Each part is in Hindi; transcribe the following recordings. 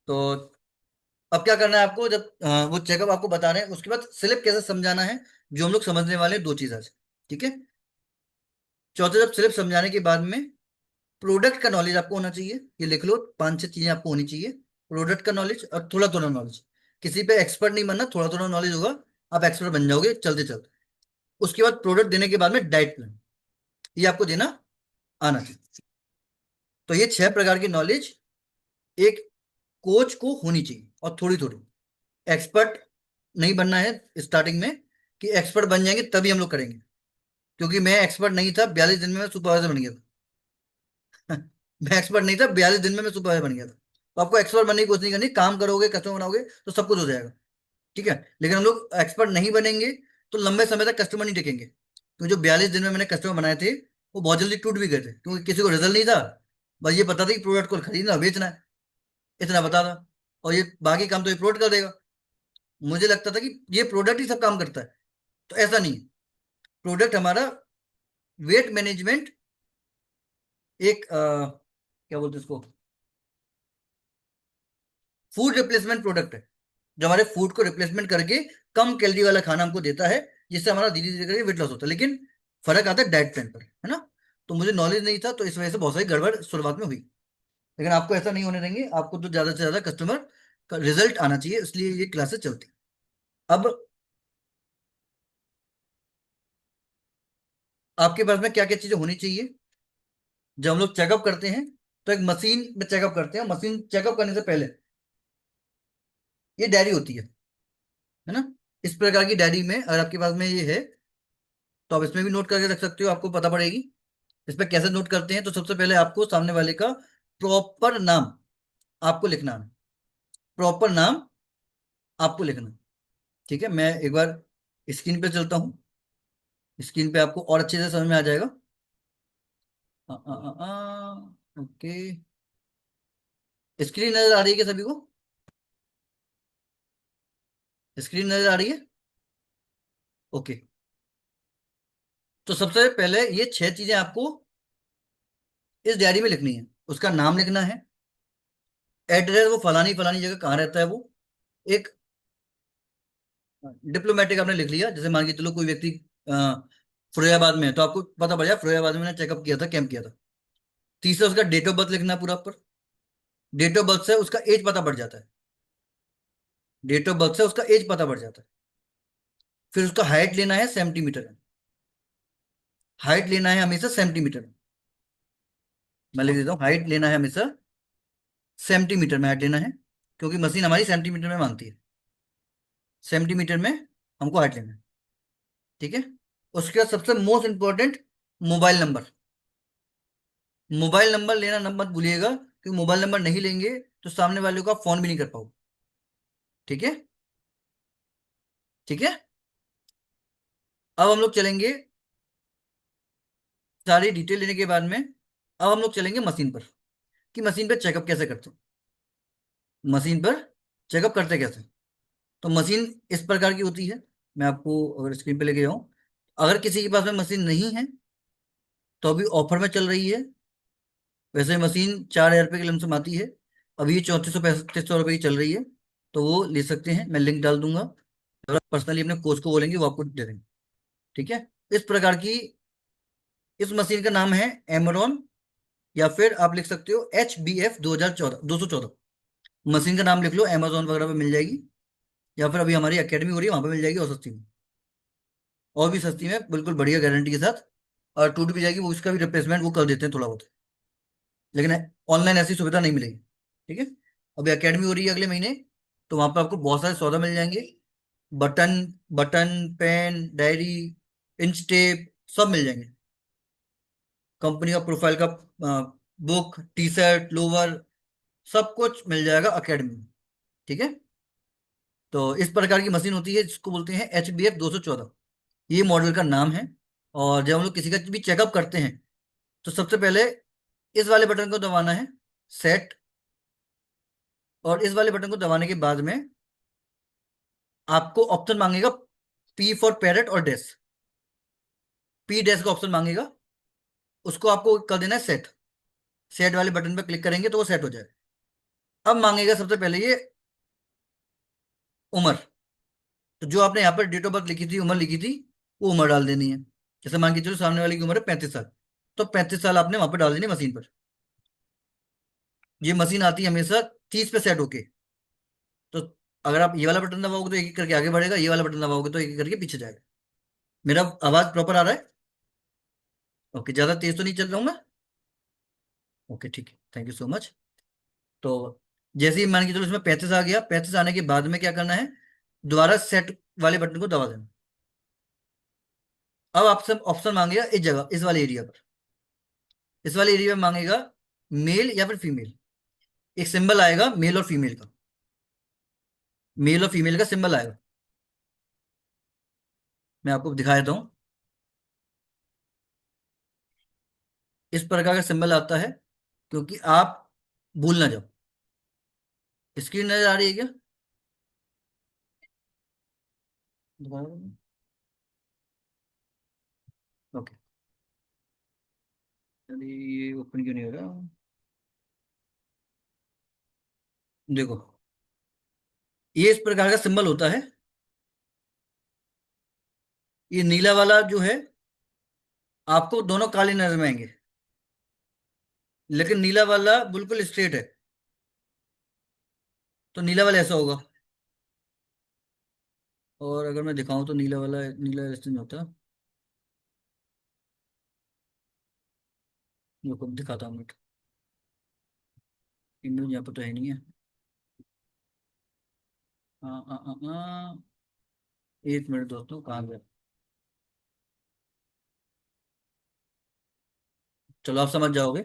तो अब क्या करना है आपको, जब वो चेकअप आपको बता रहे हैं, उसके बाद स्लिप कैसे समझाना है, जो हम लोग समझने वाले हैं, दो चीज आज। ठीक है। चौथा, जब स्लिप समझाने के बाद में प्रोडक्ट का नॉलेज आपको होना चाहिए। ये लिख लो, पांच छह चीजें आपको होनी चाहिए। प्रोडक्ट का नॉलेज और थोड़ा थोड़ा नॉलेज। किसी पे एक्सपर्ट नहीं बनना, थोड़ा थोड़ा नॉलेज होगा, आप एक्सपर्ट बन जाओगे चलते चलते। उसके बाद प्रोडक्ट देने के बाद में डाइट प्लान, ये आपको देना आना चाहिए। तो ये छह प्रकार की नॉलेज एक कोच को होनी चाहिए, और थोड़ी थोड़ी। एक्सपर्ट नहीं बनना है स्टार्टिंग में, कि एक्सपर्ट बन जाएंगे तभी हम लोग करेंगे। क्योंकि मैं एक्सपर्ट नहीं था, 42 दिन में मैं सुपरवाइजर बन गया था। मैं एक्सपर्ट नहीं था, 42 दिन में मैं सुपरवाइजर बन गया था। तो आपको एक्सपर्ट बनने की कोशिश नहीं करनी, काम करोगे, कस्टमर बनाओगे, तो सब कुछ हो जाएगा। ठीक है। लेकिन हम लोग एक्सपर्ट नहीं बनेंगे तो लंबे समय तक कस्टमर नहीं टिकेंगे। तो जो 42 दिन में मैंने कस्टमर बनाए थे, वो बहुत जल्दी टूट भी गए थे, क्योंकि किसी को रिजल्ट नहीं था। बस ये पता था कि प्रोडक्ट को खरीदना बेचना है, इतना पता था। और ये बाकी काम तो ये प्रोडक्ट कर देगा। मुझे लगता था कि ये प्रोडक्ट ही सब काम करता है। तो ऐसा नहीं है। प्रोडक्ट हमारा वेट मैनेजमेंट, एक क्या बोलते हैं इसको, फूड रिप्लेसमेंट प्रोडक्ट है, जो हमारे फूड को रिप्लेसमेंट करके कम कैलोरी वाला खाना हमको देता है, जिससे हमारा धीरे धीरे करके वेट लॉस होता है। लेकिन फर्क आता है डाइट प्लान पर, है ना। तो मुझे नॉलेज नहीं था, तो इस वजह से बहुत सारी गड़बड़ शुरुआत में हुई। लेकिन आपको ऐसा नहीं होने देंगे, आपको तो ज्यादा से ज्यादा कस्टमर का रिजल्ट आना चाहिए, इसलिए ये क्लासेस चलती हैं। अब आपके पास में क्या क्या चीजें होनी चाहिए। जब हम लोग चेकअप करते हैं, तो एक मशीन में चेकअप करते हैं। मशीन चेकअप करने से पहले ये डायरी होती है ना। इस प्रकार की डायरी में अगर आपके पास में ये है, तो आप इसमें भी नोट करके रख सकते हो, आपको पता पड़ेगी। इस पर कैसे नोट करते हैं, तो सबसे पहले आपको सामने वाले का प्रॉपर नाम आपको लिखना है। प्रॉपर नाम आपको लिखना है। ठीक है। मैं एक बार स्क्रीन पे चलता हूँ, स्क्रीन पे आपको और अच्छे से समझ में आ जाएगा। ओके। स्क्रीन नजर आ रही है क्या सभी को? स्क्रीन नजर आ रही है? ओके। तो सबसे पहले ये छह चीजें आपको इस डायरी में लिखनी है। उसका नाम लिखना है, एड्रेस, वो फलानी फलानी जगह कहाँ रहता है वो। एक डिप्लोमेटिक आपने लिख लिया, जैसे मान के चलो कोई व्यक्ति अ, फिरोजाबाद में है, तो आपको पता पड़ जाए फिरोजाबाद में मैंने चेकअप किया था, कैंप किया था। तीसरा, उसका डेट ऑफ बर्थ लिखना है पूरा पर। डेट ऑफ बर्थ से उसका एज पता पड़ जाता है। डेट ऑफ बर्थ से उसका एज पता पड़ जाता है। फिर उसका हाइट लेना है सेंटीमीटर में। हाइट लेना है हमेशा सेंटीमीटर में। मैं लिख देता हूँ, हाइट लेना है हमेशा सेंटीमीटर में हाइट लेना है, क्योंकि मशीन हमारी सेंटीमीटर में मांगती है। सेंटीमीटर में हमको हाइट लेना है। ठीक है। उसके बाद सबसे most important, mobile number. Mobile number लेना मत भूलिएगा, क्योंकि मोबाइल नंबर नहीं लेंगे तो सामने वाले को आप फोन भी नहीं कर पाओगे। ठीक है। ठीक है। अब हम लोग चलेंगे, सारी डिटेल लेने के बाद में अब हम लोग चलेंगे मशीन पर, कि मशीन पर चेकअप कैसे करते हैं। मशीन पर चेकअप करते कैसे। तो मशीन इस प्रकार की होती है। मैं आपको अगर स्क्रीन पे लेके जाऊं, अगर किसी के पास में मशीन नहीं है, तो अभी ऑफर में चल रही है। वैसे मशीन 4,000 रुपये की लमसम आती है। अभी ये 3400 3500 रुपये की चल रही है। तो वो ले सकते हैं, मैं लिंक डाल दूंगा। अगर आप पर्सनली अपने कोच को बोलेंगे, वो आपको दे देंगे। ठीक है। इस प्रकार की इस मशीन का नाम है एमरॉन, या फिर आप लिख सकते हो HBF 2014 214। मशीन का नाम लिख लो, अमेजोन वगैरह पे मिल जाएगी, या फिर अभी हमारी एकेडमी हो रही है, वहां पे मिल जाएगी, और सस्ती में। और भी सस्ती में, बिल्कुल बढ़िया गारंटी के साथ। और टूट भी जाएगी, वो उसका भी रिप्लेसमेंट वो कर देते हैं थोड़ा बहुत। लेकिन ऑनलाइन ऐसी सुविधा नहीं मिलेगी। ठीक है। अभी एकेडमी हो रही है अगले महीने, तो वहां पर आपको बहुत सारे सौदा मिल जाएंगे। Button button pen, diary, inch tape, सब मिल जाएंगे। कंपनी का प्रोफाइल का बुक, टी शर्ट, लोवर, सब कुछ मिल जाएगा अकेडमी में। ठीक है। तो इस प्रकार की मशीन होती है, जिसको बोलते हैं HBF 214। ये मॉडल का नाम है। और जब हम लोग किसी का भी चेकअप करते हैं, तो सबसे पहले इस वाले बटन को दबाना है, सेट। और इस वाले बटन को दबाने के बाद में आपको ऑप्शन मांगेगा, P फॉर पैरेट और डैश। P डैश का ऑप्शन मांगेगा, उसको आपको कर देना है सेट। सेट वाले बटन पर क्लिक करेंगे तो वो सेट हो जाएगा। अब मांगेगा सबसे पहले ये उम्र। तो जो आपने यहाँ पर डेट ऑफ बर्थ लिखी थी, उम्र लिखी थी, वो उम्र डाल देनी है। जैसे मान के चलो सामने वाले की उम्र है 35 साल, तो 35 साल आपने वहां पर डाल देनी मशीन पर। ये मशीन आती है हमेशा 30 पे सेट होके। तो अगर आप ये वाला बटन दबाओगे तो एक एक करके आगे बढ़ेगा, ये वाला बटन दबाओगे तो एक एक करके पीछे जाएगा। मेरा आवाज प्रॉपर आ रहा है? ओके, ज्यादा तेज तो नहीं चल रहा हूँ मैं? ओके ठीक है, थैंक यू सो मच। तो जैसे ही मान के चलो इसमें 35 आ गया, 35 आने के बाद में क्या करना है, दोबारा सेट वाले बटन को दबा देना। अब आपसे ऑप्शन मांगेगा इस जगह, इस वाले एरिया पर। इस वाले एरिया में मांगेगा मेल या फिर फीमेल। एक सिंबल आएगा मेल और फीमेल का, मेल और फीमेल का सिंबल आएगा। मैं आपको दिखा देता हूँ। इस प्रकार का सिंबल आता है, क्योंकि आप भूल ना जाओ। स्क्रीन नजर आ रही है क्या? ओके। अरे ये ओपन क्यों नहीं हो रहा? देखो, ये इस प्रकार का सिंबल होता है। ये नीला वाला जो है, आपको दोनों काले नजर में आएंगे, लेकिन नीला वाला बिल्कुल स्ट्रेट है। तो नीला वाला ऐसा होगा। और अगर मैं दिखाऊं तो नीला वाला, नीला ऐसे नहीं होता। मैं खुद दिखाता हूँ। इमेज यहाँ पर तो है नहीं है। हाँ हाँ हाँ हाँ। एक मिनट दोस्तों, कहाँ गया? चलो आप समझ जाओगे।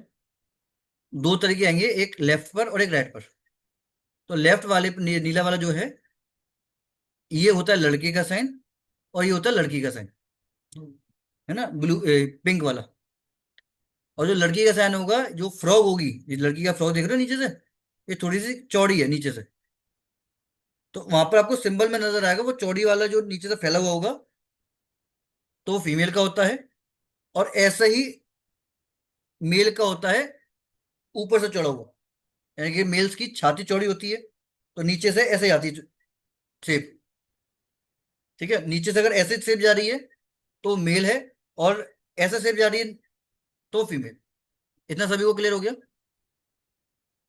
दो तरीके आएंगे, एक लेफ्ट पर और एक राइट पर। तो लेफ्ट वाले पर नीला वाला जो है, ये होता है लड़के का साइन, और ये होता है लड़की का साइन, है ना, ब्लू पिंक वाला। और जो लड़की का साइन होगा, जो फ्रॉग होगी, ये लड़की का फ्रॉग देख रहे हो नीचे से, ये थोड़ी सी चौड़ी है नीचे से। तो वहां पर आपको सिंबल में नजर आएगा, वो चौड़ी वाला जो नीचे से फैला हुआ होगा, तो वो फीमेल का होता है। और ऐसा ही मेल का होता है, ऊपर से चढ़ा हुआ। यानी कि मेल्स की छाती चौड़ी होती है, तो नीचे से ऐसे आती है शेप। ठीक है, नीचे से अगर ऐसे शेप जा रही है तो मेल है, और ऐसा शेप जा रही है तो फीमेल। इतना सभी को क्लियर हो गया?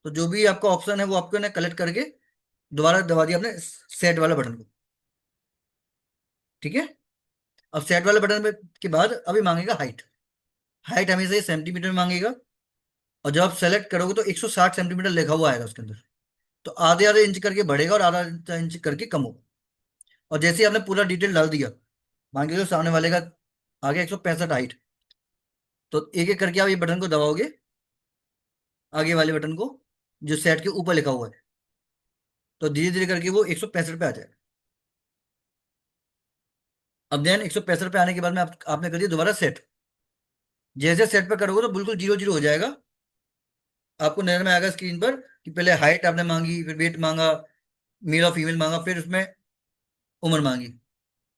तो जो भी आपका ऑप्शन है वो आपको ना कलेक्ट करके दोबारा दबा दिया आपने सेट वाला बटन को। ठीक है। अब सेट वाले बटन पे के बाद अभी मांगेगा हाइट। हाइट हमेशा ये सेंटीमीटर में मांगेगा। और जब आप सेलेक्ट करोगे तो 160 सेंटीमीटर लिखा हुआ आएगा उसके अंदर। तो आधे आधे इंच करके बढ़ेगा और आधा आधा इंच करके कम होगा। और जैसे ही आपने पूरा डिटेल डाल दिया, मान के जो सामने वाले का आ गया 165 हाइट, तो एक एक करके आप ये बटन को दबाओगे, आगे वाले बटन को, जो सेट के ऊपर लिखा हुआ है, तो धीरे धीरे करके वो 165 पे आ जाएगा। अब देन 165 पे आने के बाद में आपने कर दिया दोबारा सेट। जैसे सेट पे करोगे तो बिल्कुल जीरो जीरो हो जाएगा। आपको नजर में आएगा स्क्रीन पर कि पहले हाइट आपने मांगी, फिर वेट मांगा, मेल और फीमेल मांगा, फिर उसमें उम्र मांगी।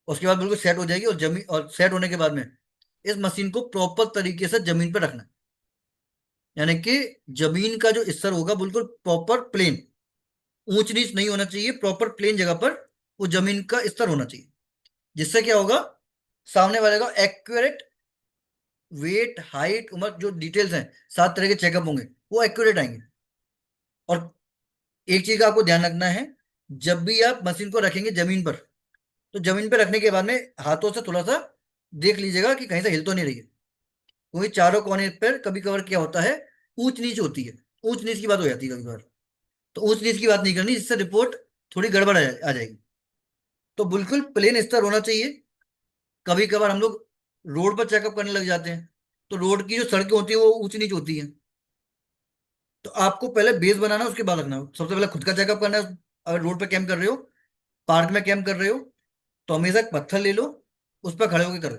उसके बाद बिल्कुल सेट हो जाएगी। और जमीन, और सेट होने के बाद में इस मशीन को प्रॉपर तरीके से जमीन पर रखना है। यानी कि जमीन का जो स्तर होगा बिल्कुल प्रॉपर प्लेन, ऊंच नीच नहीं होना चाहिए, प्रॉपर प्लेन जगह पर वो जमीन का स्तर होना चाहिए। जिससे क्या होगा, सामने वाले का एक्यूरेट वेट, हाइट, उम्र, जो डिटेल्स हैं, 7 तरह के चेकअप होंगे, वो एक्यूरेट आएंगे। और एक चीज का आपको ध्यान रखना है, जब भी आप मशीन को रखेंगे जमीन पर, तो जमीन पर रखने के बाद में हाथों से थोड़ा सा देख लीजिएगा कि कहीं से हिल तो नहीं रही है। क्योंकि चारों कोने पर कभी कभार क्या होता है, ऊंच नीच होती है, ऊंच नीच की बात हो जाती है कभी कभार। तो ऊंच नीच की बात नहीं करनी, जिससे रिपोर्ट थोड़ी गड़बड़ आ जाएगी। तो बिल्कुल प्लेन स्तर होना चाहिए। कभी कभार हम लोग रोड पर चेकअप करने लग जाते हैं, तो रोड की जो सड़कें होती है वो ऊंच नीच होती हैं। तो आपको पहले बेस बनाना है, उसके बाद रखना है। सबसे पहले खुद का चेकअप करना है। अगर रोड पे कैंप कर रहे हो, पार्क में कैंप कर रहे हो, तो हमेशा एक पत्थर ले लो, उस पर खड़े होकर करो।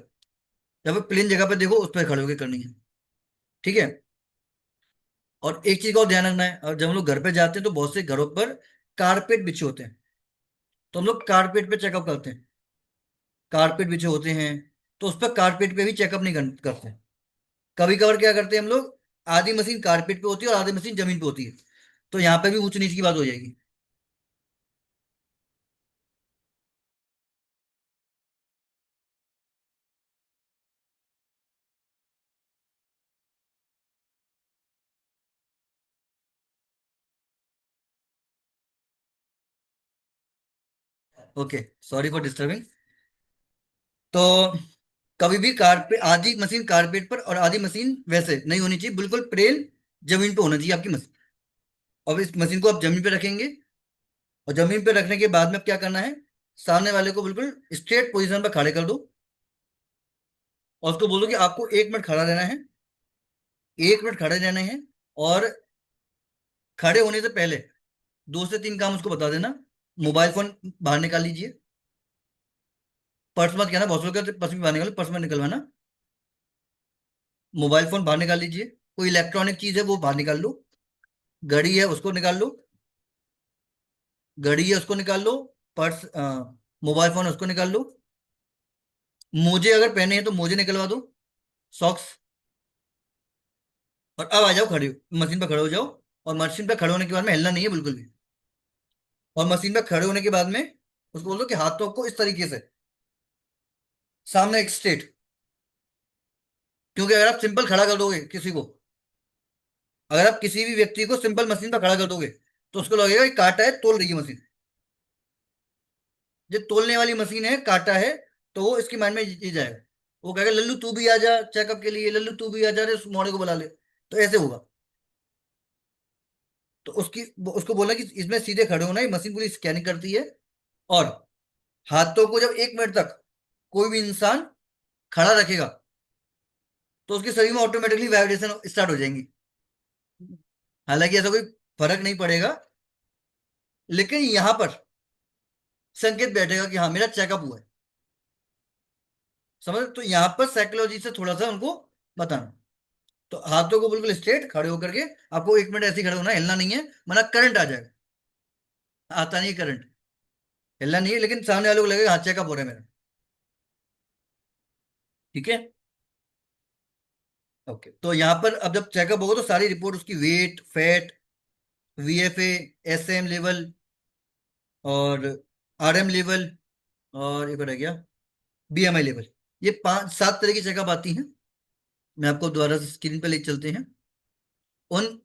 जब प्लेन जगह पे देखो, उस पर खड़े होकर करनी है। ठीक है। और एक चीज का और ध्यान रखना है, और जब हम लोग घर पे जाते हैं तो बहुत से घरों पर कारपेट बिछे होते हैं, तो हम लोग कारपेट पे चेकअप करते हैं। कारपेट बिछे होते हैं, तो उस पर कारपेट पे भी चेकअप नहीं करते। कभी कभार क्या करते हैं हम लोग, आधी मशीन कारपेट पे होती है और आधी मशीन जमीन पे होती है। तो यहाँ पे भी ऊंच नीच की बात हो जाएगी। Okay, sorry for disturbing. तो कभी भी कारपेट, आधी मशीन कारपेट पर और आधी मशीन वैसे नहीं होनी चाहिए, बिल्कुल प्लेन जमीन पे होना चाहिए आपकी मशीन। और इस मशीन को आप जमीन पे रखेंगे, और जमीन पे रखने के बाद में अब क्या करना है, सामने वाले को बिल्कुल स्ट्रेट पोजीशन पर खड़े कर दो, और उसको बोलो कि आपको 1 मिनट खड़ा रहना है। 1 मिनट खड़े रहने हैं। और खड़े होने से पहले 2 से 3 काम उसको बता देना। मोबाइल फोन बाहर निकाल लीजिए। पर्स मत कहना, बहुत लोग कहते हैं पर्स भी बाहर निकालो, पर्स मत निकलवाना। मोबाइल फोन बाहर निकाल लीजिए। कोई इलेक्ट्रॉनिक चीज है वो बाहर निकाल लो। घड़ी है उसको निकाल लो। घड़ी है उसको निकाल लो। पर्स, मोबाइल फोन है उसको निकाल लो। मोजे अगर पहने हैं तो मोजे निकलवा दो। सॉक्स। और अब आ जाओ, खड़े मशीन पर खड़े हो जाओ। और मशीन पर खड़े होने के बाद में हिलना नहीं है बिल्कुल भी। और मशीन पर खड़े होने के बाद में उसको बोल दो कि हाथों को इस तरीके से सामने एक स्ट्रेट। क्योंकि अगर आप सिंपल खड़ा कर दोगे किसी को, अगर आप किसी भी व्यक्ति को सिंपल मशीन पर खड़ा कर दोगे, तो उसको लगेगा कि काटा है, तोल रही है मशीन। जो तोलने वाली मशीन है, काटा है, तो वो इसके माइंड में ये जाएगा। वो कहेगा लल्लू तू भी आ जा चेकअप के लिए, लल्लू तू भी आ जा रे, उस मोड़े को बुला ले। तो ऐसे होगा। तो उसको बोला कि इसमें सीधे खड़े होना है, मशीन पूरी स्कैनिंग करती है। और हाथों को जब 1 मिनट तक कोई भी इंसान खड़ा रखेगा, तो उसके शरीर में ऑटोमेटिकली वाइब्रेशन स्टार्ट हो जाएंगी। हालांकि ऐसा कोई फर्क नहीं पड़ेगा, लेकिन यहां पर संकेत बैठेगा कि हाँ मेरा चेकअप हुआ है। समझ, तो यहाँ पर साइकोलॉजी से थोड़ा सा उनको बताना। तो हाथों को बिल्कुल स्ट्रेट खड़े होकर के, आपको 1 मिनट ऐसे ही खड़े होना है, हिलना नहीं है, वरना करंट आ जाएगा। आता नहीं है करंट। हिलना नहीं है, लेकिन सामने वाले को लगेगा हाँ चेकअप हो रहा है मेरा। ठीक है। ओके, तो यहाँ पर अब जब चेकअप होगा तो सारी रिपोर्ट उसकी वेट, फैट, वीएफए, एसएम लेवल, और आरएम लेवल, और एक और रह गया, बीएमआई लेवल। ये 5 7 तरह की चेकअप आती हैं। मैं आपको दोबारा से स्क्रीन पे ले चलते हैं। उन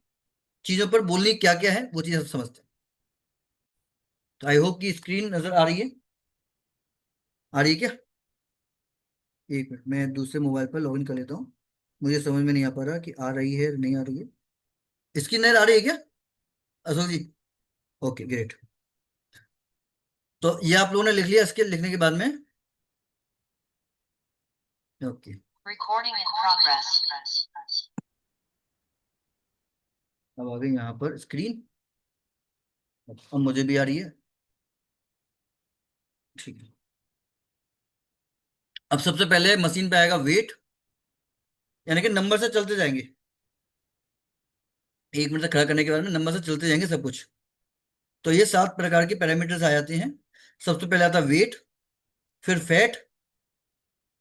चीजों पर बोलनी क्या क्या है वो चीज आप समझते हैं। तो आई होप कि स्क्रीन नजर आ रही है। आ रही है क्या? 1 मिनट, मैं दूसरे मोबाइल पर लॉगिन कर लेता हूँ। मुझे समझ में नहीं आ पा रहा कि आ रही है नहीं आ रही है। स्क्रीन नजर आ रही है क्या अशोक जी? Okay great. तो ये आप लोगों ने लिख लिया, इसके लिखने के बाद में ओके, Recording in progress. अब आ गई यहाँ पर स्क्रीन। अब मुझे भी आ रही है। ठीक है। अब सबसे पहले मशीन पे आएगा वेट, यानी कि नंबर से चलते जाएंगे। 1 मिनट तक खड़ा करने के बाद में नंबर से चलते जाएंगे सब कुछ। तो ये 7 प्रकार के पैरामीटर्स आ जाते हैं। सबसे पहले आता है वेट, फिर फैट,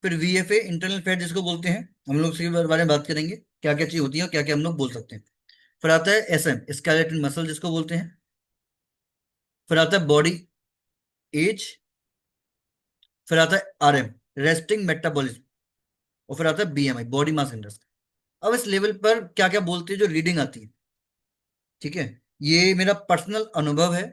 फिर वीएफए इंटरनल फैट जिसको बोलते हैं। हम लोग इसके बारे में बात करेंगे क्या क्या चीज होती है और क्या क्या हम लोग बोल सकते हैं। फिर आता है एसएम स्केलेटन मसल जिसको बोलते हैं। फिर आता है बॉडी एज। फिर आता है आरएम रेस्टिंग मेटाबॉलिज्म। और फिर आता है बीएमआई बॉडी मास इंडेक्स। अब इस लेवल पर क्या क्या बोलते हैं जो रीडिंग आती है, ठीक है, ये मेरा पर्सनल अनुभव है।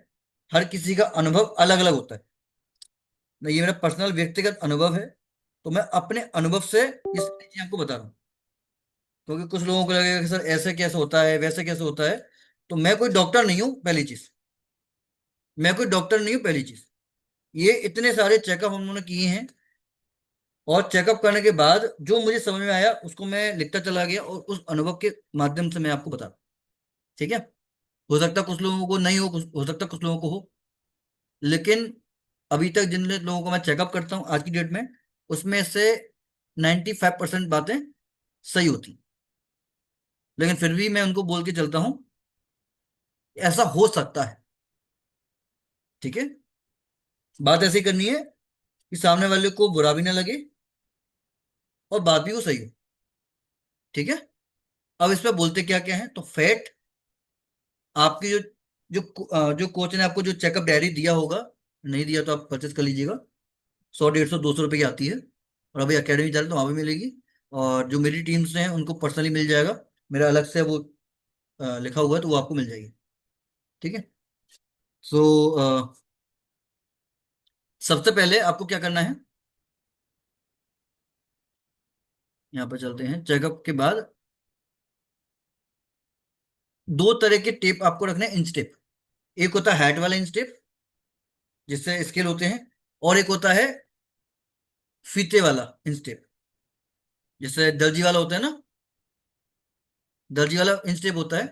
हर किसी का अनुभव अलग अलग होता है। ये मेरा पर्सनल व्यक्तिगत अनुभव है। तो मैं अपने अनुभव से ये सारी चीजें आपको बता रहा हूँ। क्योंकि कुछ लोगों को लगेगा कि सर ऐसे कैसे होता है, वैसे कैसे होता है। तो मैं कोई डॉक्टर नहीं हूँ पहली चीज। मैं कोई डॉक्टर नहीं हूँ पहली चीज। ये इतने सारे चेकअप हम लोगों ने किए हैं, और चेकअप करने के बाद जो मुझे समझ में आया उसको मैं लिखता चला गया, और उस अनुभव के माध्यम से मैं आपको बता रहा हूँ। ठीक है। हो सकता है कुछ लोगों को नहीं हो, हो सकता है कुछ लोगों को हो। लेकिन अभी तक जिन लोगों को मैं चेकअप करता हूँ आज की डेट में, उसमें से 95% बातें सही होती। लेकिन फिर भी मैं उनको बोल के चलता हूँ ऐसा हो सकता है। ठीक है। बात ऐसी करनी है कि सामने वाले को बुरा भी ना लगे और बात भी वो सही हो। ठीक है। अब इसमें बोलते क्या क्या है, तो फैट आपकी जो कोच ने आपको जो चेकअप डायरी दिया होगा, नहीं दिया तो आप परचेस कर लीजिएगा, 100, 150, 200 रुपये की आती है। और अभी अकेडमी चल तो वहाँ भी मिलेगी। और जो मेरी टीम्स हैं उनको पर्सनली मिल जाएगा, मेरा अलग से वो लिखा हुआ है, तो वो आपको मिल जाएगी। ठीक है। सो सबसे पहले आपको क्या करना है, यहाँ पर चलते हैं। चेकअप के बाद दो तरह के टेप आपको रखने हैं, इंच टेप। एक होता है हाइट वाला इंच टेप, जिससे स्केल होते हैं, और एक होता है फीते वाला इंच टेप, जैसे दर्जी वाला होता है ना, दर्जी वाला इंच टेप होता है।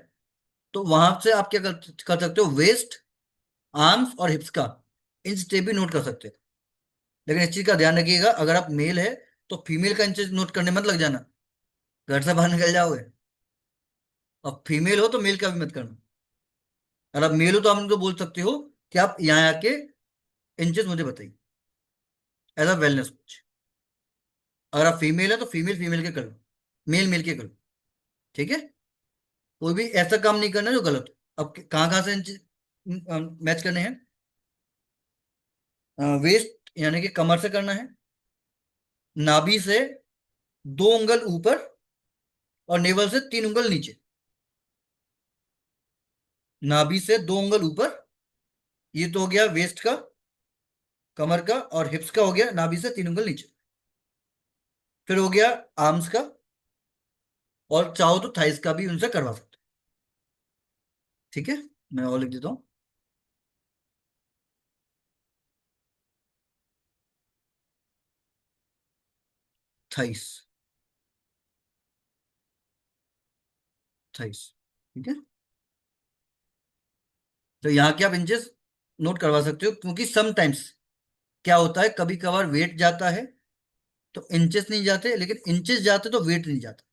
तो वहां से आप क्या कर सकते हो, वेस्ट, आर्म्स और हिप्स का इंच टेप भी नोट कर सकते हो। लेकिन इस चीज का ध्यान रखिएगा, अगर आप मेल है तो फीमेल का इंच नोट करने मत लग जाना, घर से बाहर निकल जाओगे। और फीमेल हो तो मेल का भी मत करना। अगर आप मेल हो तो आप उनको बोल सकते हो कि आप यहाँ आके इंचेस मुझे बताइए, एज अ वेलनेस कोच। अगर आप फीमेल है तो फीमेल फीमेल के करो, मेल मेल के करो। ठीक है। कोई भी ऐसा काम नहीं करना जो गलत हो। अब कहाँ कहाँ से इंच मैच करने हैं, वेस्ट यानी कि कमर से करना है, नाभि से 2 उंगल ऊपर, और नेवल से 3 उंगल नीचे। नाभि से 2 उंगल ऊपर, ये तो हो गया वेस्ट का, कमर का, और हिप्स का हो गया नाभि से 3 उंगल नीचे। फिर हो गया आर्म्स का, और चाहो तो थाइस का भी उनसे करवा सकते हो। ठीक है, मैं और लिख देता हूँ। Thighs, thighs. ठीक है। तो यहाँ के आप इंचेस नोट करवा सकते हो, क्योंकि समटाइम्स क्या होता है, कभी कभार वेट जाता है तो इंचेस नहीं जाते, लेकिन इंचेस जाते तो वेट नहीं जाता।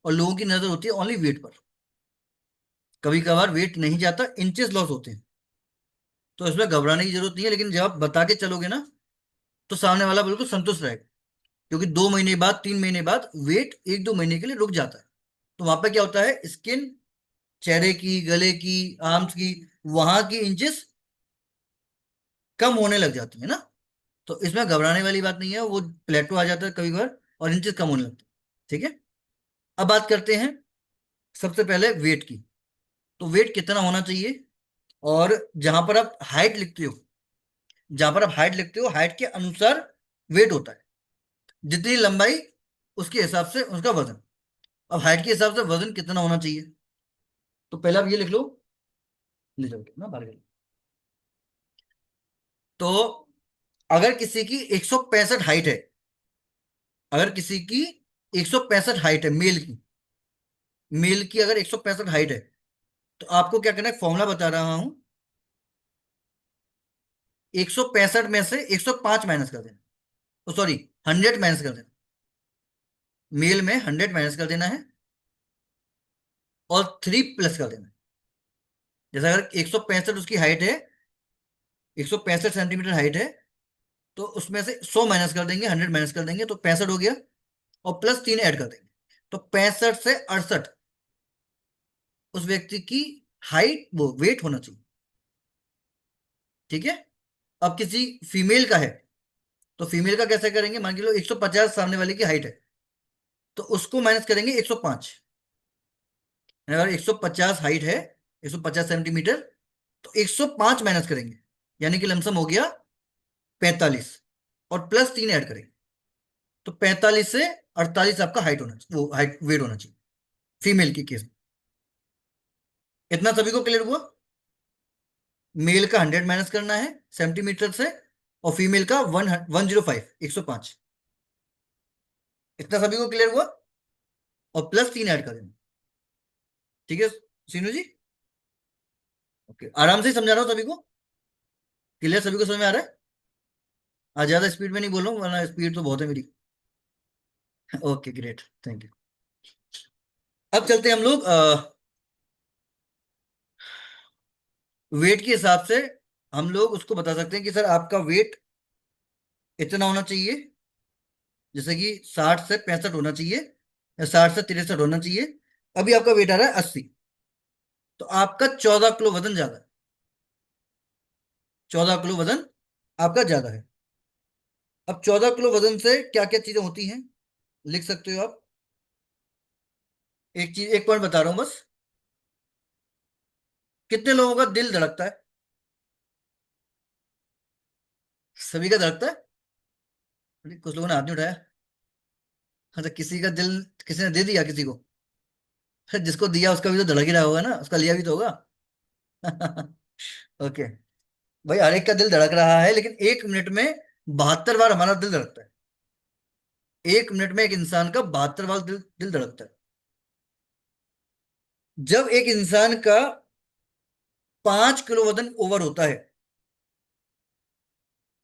और लोगों की नजर होती है ओनली वेट पर। कभी कभार वेट नहीं जाता, इंचेस लॉस होते हैं। तो इसमें घबराने की जरूरत नहीं है, लेकिन जब आप बता के चलोगे ना, तो सामने वाला बिल्कुल संतुष्ट रहेगा। क्योंकि 2 महीने बाद, 3 महीने बाद वेट 1-2 महीने के लिए रुक जाता है। तो वहां पे क्या होता है, स्किन, चेहरे की, गले की, आर्म्स की, वहां की इंचेस कम होने लग जाती है ना। तो इसमें घबराने वाली बात नहीं है, वो प्लेटो आ जाता है कभी कभार, और इंचेस कम होने लगते हैं। ठीक है। अब बात करते हैं सबसे पहले वेट की। तो वेट कितना होना चाहिए, और जहां पर आप हाइट लिखते हो, जहां पर आप हाइट लिखते हो, हाइट के अनुसार वेट होता है। जितनी लंबाई उसके हिसाब से उसका वजन। अब हाइट के हिसाब से वजन कितना होना चाहिए, तो पहले आप ये लिख लो, ले जाओ ना बाहर के लिए। तो अगर किसी की 165 हाइट है, अगर किसी की 165 हाइट है, मेल की, मेल की अगर 165 हाइट है, तो आपको क्या करना है, फॉर्मूला बता रहा हूं। 165 में से 105 माइनस कर देना, सॉरी, 100 माइनस कर देना। मेल में 100 माइनस कर देना है, और 3 प्लस कर देना है। जैसे अगर 165 उसकी हाइट है, 165 सेंटीमीटर हाइट है, तो उसमें से 100 माइनस कर देंगे, 100 माइनस कर देंगे, तो 65 हो गया। और +3 ऐड कर देंगे, तो 65 से 68 उस व्यक्ति की हाइट, वो वेट होना चाहिए। ठीक है। अब किसी फीमेल का है, तो फीमेल का कैसे करेंगे, मान के लो 150 सामने वाले की हाइट है, तो उसको माइनस करेंगे 105। अगर 150 हाइट है, 150 सेंटीमीटर, तो 105 माइनस करेंगे, यानी कि लमसम हो गया 45, और +3 ऐड करेंगे, तो 45 से 48 आपका हाइट होना चाहिए, वो हाइट वेट होना चाहिए फीमेल की केस में। इतना सभी को क्लियर हुआ। मेल का 100 माइनस करना है सेंटीमीटर से, और फीमेल का 105, 105। इतना सभी को क्लियर हुआ, और +3 ऐड कर देना। ठीक है सीनू जी। ओके, आराम से ही समझा रहा हूँ सभी को, क्लियर, सभी को समझ में आ रहा है। आज ज्यादा स्पीड में नहीं बोल रहा हूँ, वरना स्पीड तो बहुत है मेरी। Okay great, thank you. अब चलते हैं हम लोग वेट के हिसाब से। हम लोग उसको बता सकते हैं कि सर आपका वेट इतना होना चाहिए, जैसे कि 60 से 65 होना चाहिए, या 60 से 63 होना चाहिए, अभी आपका वेट आ रहा है 80, तो आपका 14 किलो वजन ज्यादा है। 14 किलो वजन आपका ज्यादा है। अब 14 किलो वजन से क्या क्या चीजें होती हैं, लिख सकते हो आप। एक चीज, एक पॉइंट बता रहा हूं बस। कितने लोगों का दिल धड़कता है? सभी का धड़कता है? अरे, कुछ लोगों ने हाथ नहीं उठाया। अच्छा, किसी का दिल किसी ने दे दिया किसी को? अरे, जिसको दिया उसका भी तो धड़क ही रहा होगा ना, उसका लिया भी तो होगा। ओके। भाई, हर एक का दिल धड़क रहा है, लेकिन 1 मिनट में 72 बार हमारा दिल धड़कता है। 1 मिनट में एक इंसान का 72 बार दिल दिल धड़कता है। जब एक इंसान का 5 किलो वजन ओवर होता है,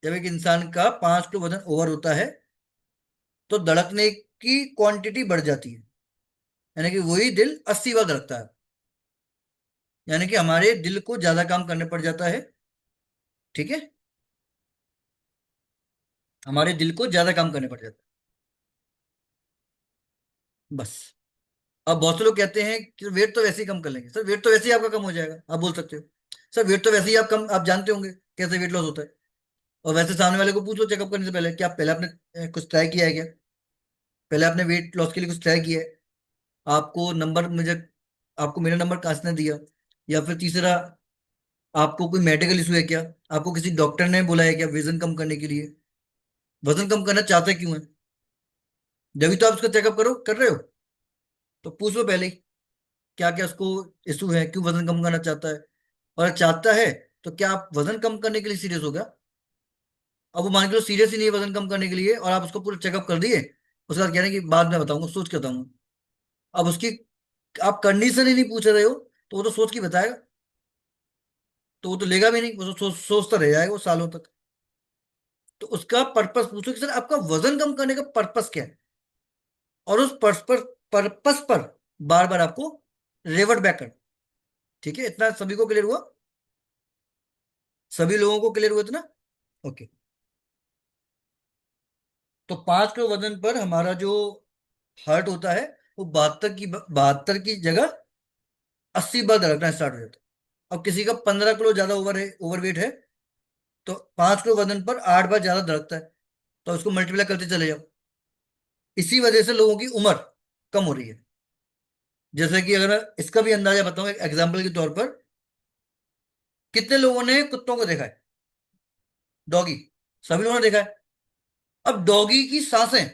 जब एक इंसान का 5 किलो वजन ओवर होता है, तो धड़कने की क्वांटिटी बढ़ जाती है। यानी कि वही दिल 80 बार धड़कता है। यानी कि हमारे दिल को ज्यादा काम करने पड़ जाता है। ठीक है, हमारे दिल को ज्यादा काम करने पड़ जाता है, बस। अब बहुत से लोग कहते हैं कि वेट तो वैसे ही कम कर लेंगे। सर, वेट तो वैसे ही आपका कम हो जाएगा, आप बोल सकते हो। सर, वेट तो वैसे ही आप जानते होंगे कैसे वेट लॉस होता है। और वैसे सामने वाले को पूछ लो चेकअप करने से पहले, क्या पहले आपने कुछ ट्राई किया है क्या? पहले आपने वेट लॉस के लिए कुछ ट्राई किया है? आपको नंबर मुझे आपको मेरा नंबर कहाँ से ने दिया? या फिर तीसरा, आपको कोई मेडिकल इशू है क्या? आपको किसी डॉक्टर ने बोला है क्या वजन कम करने के लिए? वजन कम करना चाहते क्यों है? जब तो आप उसका चेकअप करो कर रहे हो, तो पूछ लो पहले ही क्या क्या उसको इशू है, क्यों वजन कम करना चाहता है। और अगर चाहता है, तो क्या आप वजन कम करने के लिए सीरियस हो गया? अब वो मान के लो सीरियस ही नहीं है वजन कम करने के लिए, और आप उसको पूरा चेकअप कर दिए, उसके बाद कह रहे हैं कि बाद में बताऊंगा, सोच के बताऊंगा। अब उसकी आप कंडीशन ही नहीं पूछ रहे हो, तो वो तो सोच के बताएगा। तो वो तो लेगा भी नहीं, वो तो सोचता रह जाएगा वो सालों तक। तो उसका पर्पस पूछो कि सर आपका वजन कम करने का पर्पस क्या है, और उस पर्पस पर बार बार आपको रेवर्ट बैक कर। ठीक है, इतना सभी को क्लियर हुआ? सभी लोगों को क्लियर हुआ इतना? ओके। तो 5 किलो वजन पर हमारा जो हार्ट होता है, वो 72 की जगह 80 बार धड़कना स्टार्ट हो जाता है। अब किसी का 15 किलो ज्यादा ओवरवेट है, तो 5 किलो वजन पर 8 बार ज्यादा धड़कता है। तो उसको मल्टीप्लाई करते चले जाओ। इसी वजह से लोगों की उम्र कम हो रही है। जैसे कि अगर मैं इसका भी अंदाजा बताऊं एक एग्जाम्पल के तौर पर, कितने लोगों ने कुत्तों को देखा है? डॉगी। सभी लोगों ने देखा है। अब डॉगी की सांसें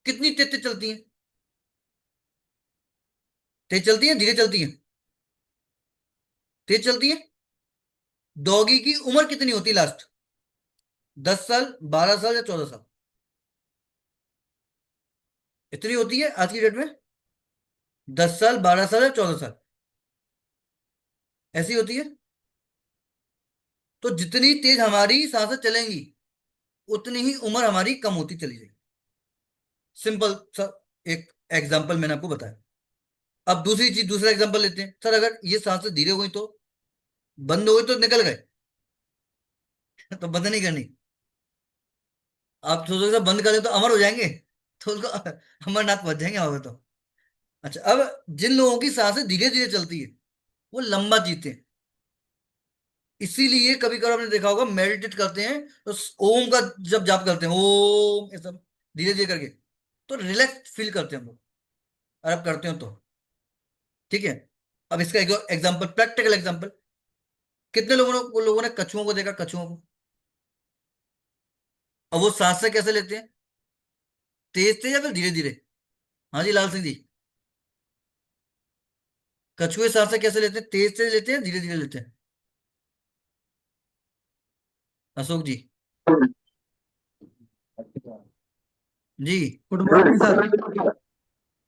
कितनी तेज तेज चलती हैं? तेज चलती हैं, धीरे चलती हैं? तेज चलती हैं। डॉगी की उम्र कितनी होती है लास्ट? 10 साल, 12 साल या 14 साल? इतनी होती है आज की डेट में। 10 साल, 12 साल या 14 साल, ऐसी होती है। तो जितनी तेज हमारी सांसें चलेंगी, उतनी ही उम्र हमारी कम होती चली जाएगी। सिंपल सा एक एग्जाम्पल मैंने आपको बताया। अब दूसरा एग्जांपल लेते हैं। सर, अगर ये सांसें धीरे हो गई तो, बंद हो गई तो निकल गए। तो बंद नहीं करनी। आप सोचोगे सर बंद कर दे तो अमर हो जाएंगे, तो उसको अमरनाथ पहुंच जाएंगे वहां पे तो। अच्छा, अब जिन लोगों की सांसें धीरे धीरे चलती है, वो लंबा जीते हैं। इसीलिए कभी कभी आपने देखा होगा मेडिटेट करते हैं, तो ओम का जब जाप करते हैं, ओम, ये सब धीरे धीरे करके, तो रिलैक्स फील करते हैं हम लोग। और आप करते हो तो ठीक है। अब इसका एक एग्जाम्पल, प्रैक्टिकल एग्जाम्पल। कितने लोगों ने कछुओं को देखा? कछुओं को। अब वो सांसें कैसे लेते हैं? तेज तेज या फिर धीरे धीरे? हाँ जी, लाल सिंह जी। कछुए सांसें कैसे लेते हैं? तेज तेज लेते हैं, धीरे धीरे लेते हैं? अशोक जी। जी। Good morning sir.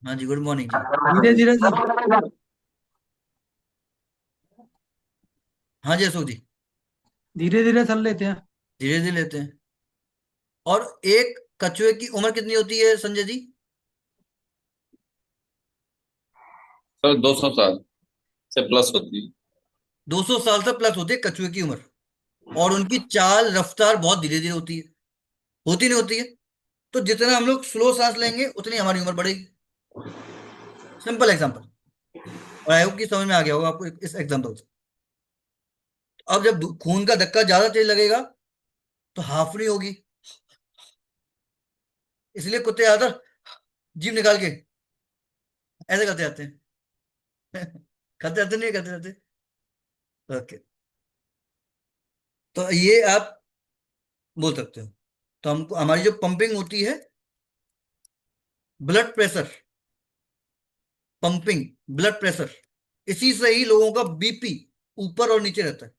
हाँ जी, गुड मॉर्निंग जी। धीरे धीरे सर। हाँ जी अशोक जी। धीरे धीरे सर लेते हैं। धीरे धीरे लेते हैं। और एक कछुए की उम्र कितनी होती है संजय जी? सर 200 साल से प्लस होती है। 200 साल से प्लस होती है कछुए की उम्र। और उनकी चाल रफ्तार बहुत धीरे धीरे होती है। होती नहीं होती है? तो जितना हम लोग स्लो सांस लेंगे, उतनी हमारी उम्र बढ़ेगी। सिंपल एग्जांपल, और आई होप कि समझ में आ गया होगा आपको इस एग्जांपल से। अब जब खून का धक्का ज्यादा तेज लगेगा तो हाफनी होगी, इसलिए कुत्ते ज्यादा जीभ निकाल के ऐसे करते जाते हैं। करते जाते नहीं, करते जाते। ओके, तो ये आप बोल सकते हो। तो हमको हमारी जो पंपिंग होती है, blood pressure, pumping, blood pressure, इसी से ही लोगों का बीपी ऊपर और नीचे रहता है।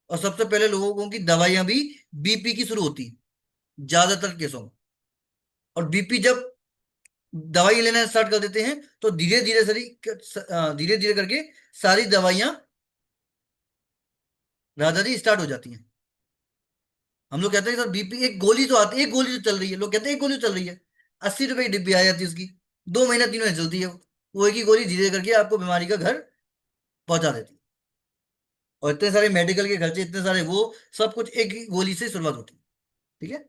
और सबसे पहले लोगों की दवाइयां भी बीपी की शुरू होती है ज्यादातर केसों में। और बीपी जब दवाई लेना स्टार्ट कर देते हैं तो धीरे धीरे धीरे धीरे करके सारी दवाइयां राधा जी स्टार्ट हो जाती हैं। हम लोग कहते हैं सर बीपी, एक गोली तो आती है, एक गोली तो चल रही है, लोग कहते हैं एक गोली तो चल रही है, 80 रुपए की डिब्बी आ जाती है उसकी, 2 महीना 3 महीने चलती है वो एक ही गोली धीरे करके आपको बीमारी का घर पहुंचा देती है। और इतने सारे मेडिकल के खर्चे, इतने सारे वो, सब कुछ एक ही गोली से शुरुआत होती है। ठीक है।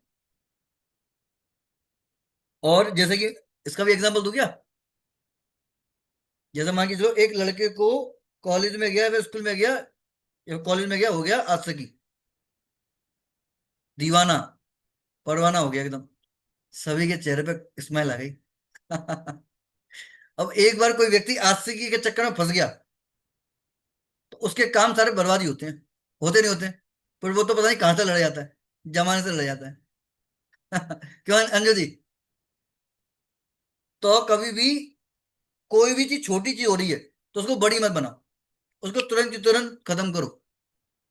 और जैसे कि इसका भी एग्जांपल दूं क्या? जैसे मान के चलो एक लड़के को कॉलेज में गया, वह स्कूल में गया या कॉलेज में गया, हो गया आशिकी, दीवाना, परवाना हो गया एकदम, सभी के चेहरे पे स्माइल आ गई। अब एक बार कोई व्यक्ति आशिकी के चक्कर में फंस गया तो उसके काम सारे बर्बाद ही होते हैं, होते नहीं होते? पर वो तो पता नहीं कहां से लड़ जाता है, जमाने से लड़ जाता है। क्यों अंजू जी? तो कभी भी कोई भी चीज, छोटी चीज हो रही है तो उसको बड़ी मत बनाओ, उसको तुरंत की तुरंत खत्म करो।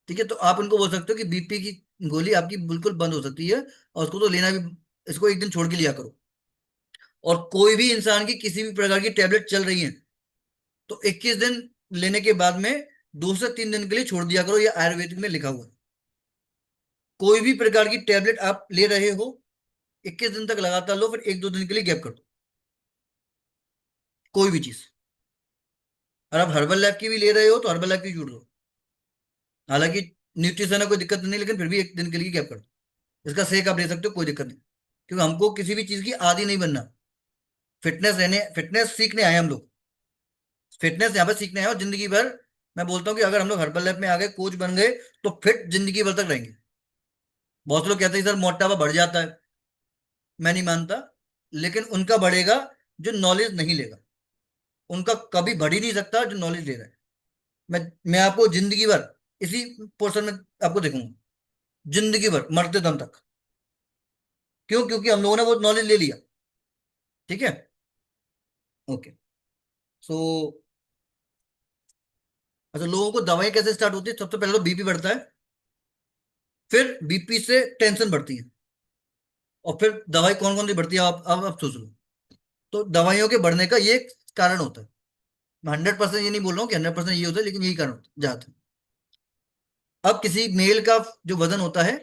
ठीक है, तो आप उनको बोल सकते हो कि बीपी की गोली आपकी बिल्कुल बंद हो सकती है, और उसको तो लेना भी, इसको एक दिन छोड़ के लिया करो। और कोई भी इंसान की किसी भी प्रकार की टेबलेट चल रही है तो 21 दिन लेने के बाद में 2 से 3 दिन के लिए छोड़ दिया करो, ये आयुर्वेदिक में लिखा हुआ है। कोई भी प्रकार की टेबलेट आप ले रहे हो, 21 दिन तक लगातार लो, फिर 1-2 दिन के लिए गैप कर दो, कोई भी चीज। और आप हर्बल लाइफ की भी ले रहे हो तो हर्बल लाइफ की छूट दो, हालांकि न्यूट्रिशन है, कोई दिक्कत नहीं, लेकिन फिर भी 1 दिन के लिए गैप कर दो। इसका सेक आप ले सकते हो, कोई दिक्कत नहीं, क्योंकि हमको किसी भी चीज की आदी नहीं बनना। फिटनेस सीखने आए हम लोग, फिटनेस यहाँ पे सीखने आए, और जिंदगी भर मैं बोलता हूँ कि अगर हम लोग हर्बल लाइफ में आ गए, कोच बन गए, तो फिट जिंदगी भर तक रहेंगे। बहुत से लोग कहते हैं सर मोटापा बढ़ जाता है, मैं नहीं मानता, लेकिन उनका बढ़ेगा जो नॉलेज नहीं लेगा, उनका कभी बढ़ ही नहीं सकता जो नॉलेज ले रहा है। मैं आपको जिंदगी भर इसी पोर्शन में आपको देखूंगा, जिंदगी भर मरते दम तक। क्यों? क्योंकि हम लोगों ने वो नॉलेज ले लिया। ठीक है। ओके। सो अच्छा, लोगों को दवाई कैसे स्टार्ट होती है? सबसे पहले तो बीपी बढ़ता है, फिर बीपी से टेंशन बढ़ती है, और फिर दवाई कौन कौन सी बढ़ती है आप सोच लो। तो दवाइयों के बढ़ने का ये एक कारण होता है। मैं 100% ये नहीं बोल रहा हूँ कि 100% ये होता है, लेकिन यही कारण होता है ज्यादातर। अब किसी मेल का जो वजन होता है,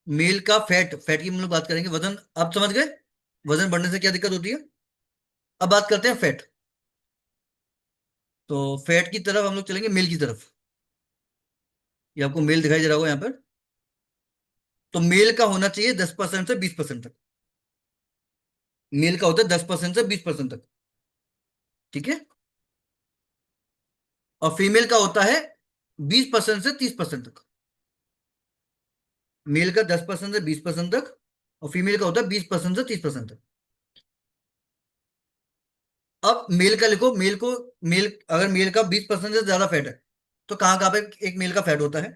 मेल का फैट, फैट की हम लोग बात करेंगे, वजन आप समझ गए, वजन बढ़ने से क्या दिक्कत होती है। अब बात करते हैं फैट। तो फैट की तरफ हम लोग चलेंगे, मेल की तरफ। ये आपको मेल दिखाई दे रहा होगा यहाँ पर। तो मेल का होना चाहिए 10% से 20% तक, मेल का होता है 10% से 20% तक। ठीक है। और फीमेल का होता है 20% से 30% तक। मेल का 10% से 20% तक, और फीमेल का होता है 20% से 30% तक। अब मेल का लिखो, मेल को, मेल, अगर मेल का 20% से ज्यादा फैट है तो कहाँ कहाँ पे एक मेल का फैट होता है?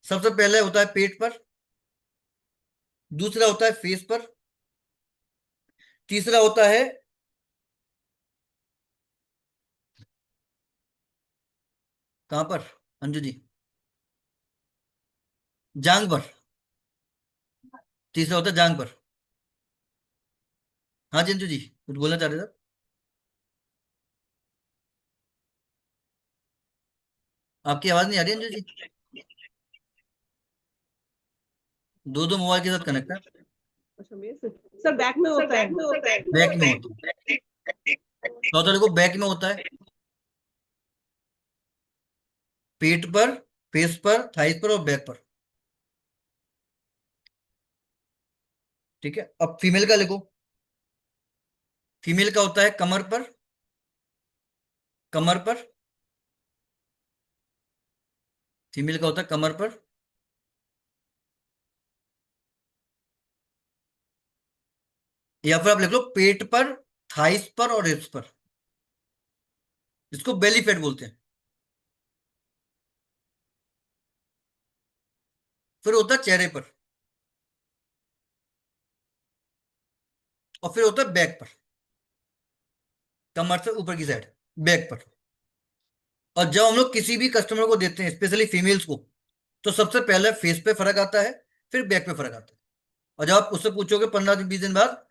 सबसे पहले होता है पेट पर, दूसरा होता है फेस पर, तीसरा होता है कहाँ पर अंजू जी? जांग पर। तीसरा होता है जांग पर। हाँ जी अंजू जी, कुछ बोलना चाह रहे थे आप? आपकी आवाज नहीं आ रही अंजू जी। दो दो मोबाइल के साथ कनेक्ट है। अच्छा मेरे से सर बैक में होता है। बैक में होता है, चौथा देखो बैक में होता है, पेट पर, फेस पर, थाइस पर और बैक पर। ठीक है। अब फीमेल का लिखो, फीमेल का होता है कमर पर, कमर पर, फीमेल का होता है कमर पर, या फिर आप लिख लो पेट पर, थाइस पर और हिप्स पर, जिसको बेली फैट बोलते हैं। फिर होता है चेहरे पर, और फिर होता है बैक पर, कमर से ऊपर की साइड, बैक पर। और जब हम लोग किसी भी कस्टमर को देते हैं, स्पेशली फीमेल्स को, तो सबसे पहले फेस पे फर्क आता है, फिर बैक पे फर्क आता है। और जब आप उससे पूछोगे 15 दिन 20 दिन बाद,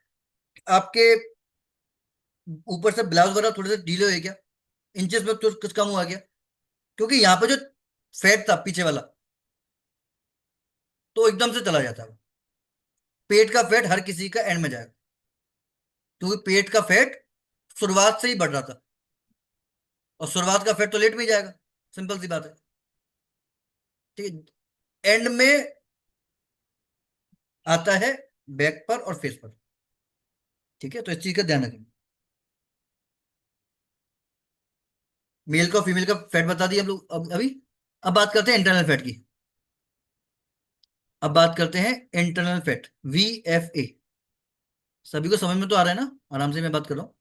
आपके ऊपर से ब्लाउज वगैरह थोड़े से ढीले हो गया, इंचेस में तो कुछ कम हुआ गया, क्योंकि यहाँ पे जो फैट था पीछे वाला, तो एकदम से चला जाता है। पेट का फैट हर किसी का एंड में जाएगा, क्योंकि पेट का फैट शुरुआत से ही बढ़ रहा था, और शुरुआत का फैट तो लेट में ही जाएगा, सिंपल सी बात है। ठीक है, एंड में आता है बैक पर और फेस पर। ठीक है, तो इस चीज का ध्यान रखें। मेल का और फीमेल का फैट बता दिया हम लोग अभी। अब बात करते हैं इंटरनल फैट की। अब बात करते हैं इंटरनल फैट, VFA। सभी को समझ में तो आ रहा है ना, आराम से मैं बात कर रहा हूँ।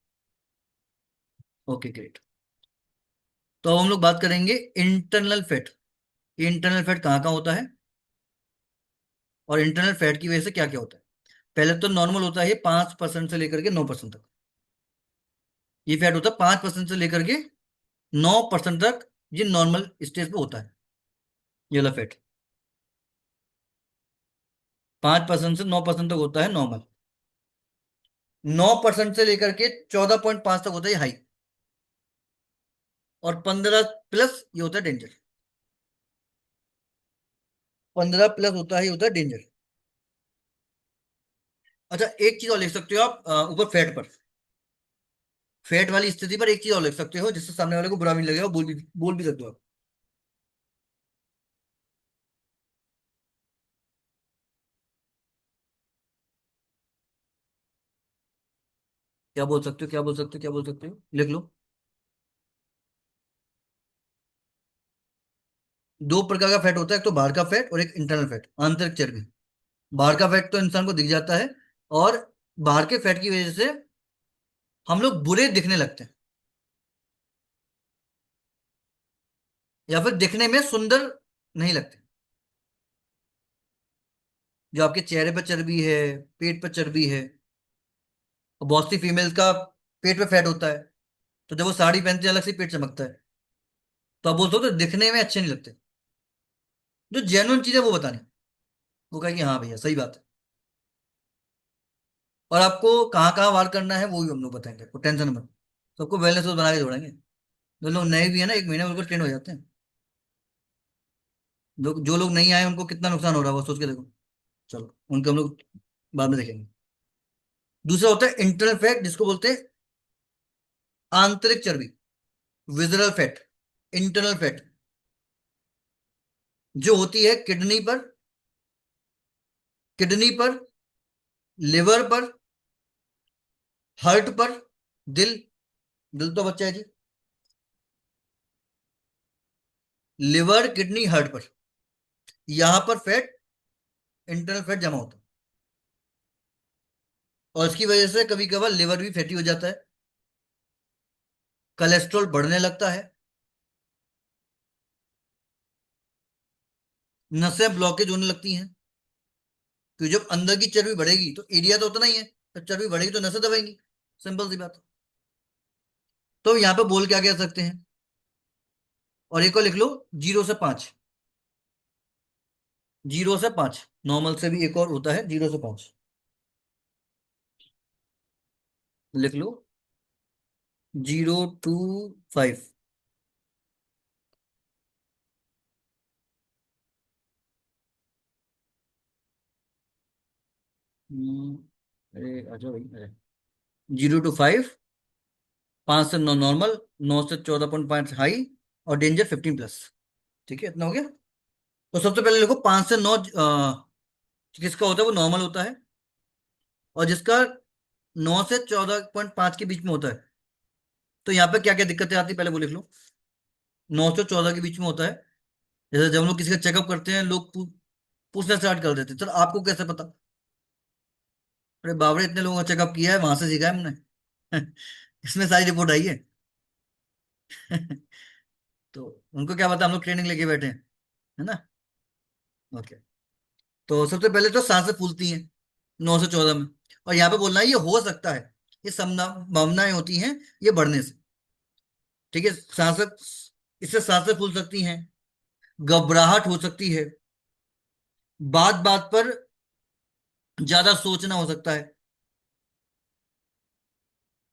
Okay great. तो अब हम लोग बात करेंगे इंटरनल फैट। इंटरनल फैट कहाँ कहाँ होता है, और इंटरनल फैट की वजह से क्या क्या होता है। पहले तो नॉर्मल होता है 5% से लेकर के 9% तक। ये फैट होता है 5% से लेकर के 9% तक, ये नॉर्मल स्टेज पे होता है, ये वाला फैट। 5% से 9% तक होता है नॉर्मल। 9% से लेकर के 14.5 तक होता है हाई, और 15+ ये होता है डेंजर। 15+ होता है, ये होता है डेंजर। अच्छा, एक चीज और लिख सकते हो आप ऊपर फैट पर, फैट वाली स्थिति पर एक चीज और लिख सकते हो, जिससे सामने वाले को बुरा भी नहीं लगेगा, बोल भी सकते हो आप। क्या बोल सकते हो, क्या बोल सकते हो, क्या बोल सकते हो, लिख लो। दो प्रकार का फैट होता है, एक तो बाहर का फैट और एक इंटरनल फैट, आंतरिक चर्बी। बाहर का फैट तो इंसान को दिख जाता है, और बाहर के फैट की वजह से हम लोग बुरे दिखने लगते हैं, या फिर दिखने में सुंदर नहीं लगते। जो आपके चेहरे पर चर्बी है, पेट पर चर्बी है, और बहुत सी फीमेल्स का पेट पे फैट होता है, तो जब वो साड़ी पहनती है अलग से पेट चमकता है, तो आप बोल सकते हो दिखने में अच्छे नहीं लगते। जो जेन्युइन चीज है वो बतानी, वो कहेगी हाँ भैया सही बात है। और आपको कहाँ कहाँ वार करना है वो भी हम लोग बताएंगे, तो टेंशन मत। सबको वेलनेस बना के जोड़ेंगे। जो लोग नए भी है ना, 1 महीने में बिल्कुल ट्रेंड हो जाते हैं। जो लोग नहीं आए उनको कितना नुकसान हो रहा है वो सोच के देखो। चलो उनके हम लोग बाद में देखेंगे। दूसरा होता है इंटरनल फैट, जिसको बोलते हैं आंतरिक चर्बी, विजरल फैट। इंटरनल फैट जो होती है किडनी पर, लिवर पर, हार्ट पर, दिल, दिल तो बच्चा है जी, लिवर किडनी हार्ट पर, यहां पर फैट, इंटरनल फैट जमा होता है। और इसकी वजह से कभी कभार लिवर भी फैटी हो जाता है, कोलेस्ट्रॉल बढ़ने लगता है, नसें ब्लॉकेज होने लगती हैं। क्योंकि जब अंदर की चर्बी बढ़ेगी तो एरिया तो उतना ही है, तो चर्बी बढ़ेगी तो नसें दबेंगी, सिंपल सी बात है। तो यहाँ पे बोल क्या कह सकते हैं, और एक और लिख लो, 0 से 5। 0 से 5, नॉर्मल से भी एक और होता है 0 से 5, लिख लो 0 to 5। अरे अच्छा भाई, अरे 0 to 5, 5 से 9 नॉर्मल, 9 से 14.5 हाई, और डेंजर 15+। ठीक है, इतना हो गया। तो सबसे पहले लिखो 5 से 9 किसका होता है, वो नॉर्मल होता है। और जिसका 9 से 14.5 के बीच में होता है। तो यहाँ पे क्या क्या दिक्कतें आती है पहले वो लिख लो। 9 से 14 के बीच में होता है। जैसे जब हम लोग किसी का चेकअप करते हैं, लोग पूछना स्टार्ट कर देते हैं, सर आपको कैसे पता? अरे बाबरे, इतने लोगों का चेकअप किया है, वहां से सीखा है हमने। इसमें सारी रिपोर्ट आई है। तो उनको क्या पता, हम लोग ट्रेनिंग लेके बैठे हैं, है ना। ओके। तो सबसे पहले तो सांसें फूलती हैं 9 से 14 में। और यहाँ पे बोलना है ये हो सकता है, ये संभावनाएं होती हैं ये बढ़ने से। ठीक है, सांसें, इससे सांसें फूल सकती हैं, घबराहट हो सकती है, बात बात पर ज्यादा सोचना हो सकता है,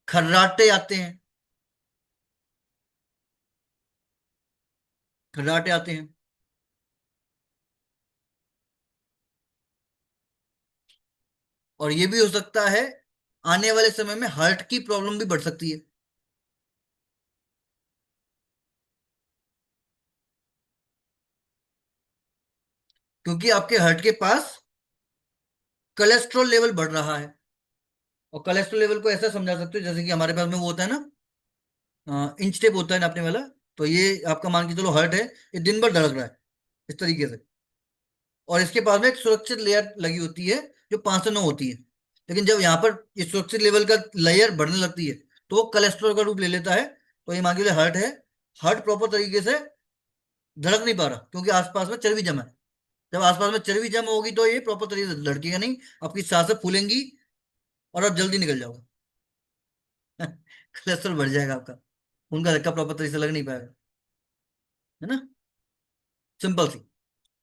खर्राटे आते हैं, खर्राटे आते हैं। और ये भी हो सकता है आने वाले समय में हार्ट की प्रॉब्लम भी बढ़ सकती है, क्योंकि आपके हार्ट के पास कोलेस्ट्रॉल लेवल बढ़ रहा है। और कोलेस्ट्रॉल लेवल को ऐसा समझा सकते हो जैसे कि हमारे पास में वो होता है ना, इंच टेप होता है नापने वाला। तो ये आपका मान के चलो हार्ट है, ये दिन भर धड़क रहा है इस तरीके से। और इसके पास में एक सुरक्षित लेयर लगी होती है जो 5 से 9 होती है। लेकिन जब यहाँ पर ये सुरक्षित लेवल का लेयर बढ़ने लगती है तो वो कोलेस्ट्रॉल का रूप ले लेता है। तो ये मान के चलिए हार्ट है, हार्ट प्रॉपर तरीके से धड़क नहीं पा रहा क्योंकि आसपास में चर्बी जमा है। जब आसपास में चर्बी जमा होगी तो ये प्रॉपर तरीके से धड़केगा नहीं, आपकी सांसें फूलेंगी और आप जल्दी निकल जाओगे। कोलेस्ट्रॉल बढ़ जाएगा आपका, उनका धक्का प्रॉपर तरीके से लग नहीं पाएगा, है ना। सिंपल सी।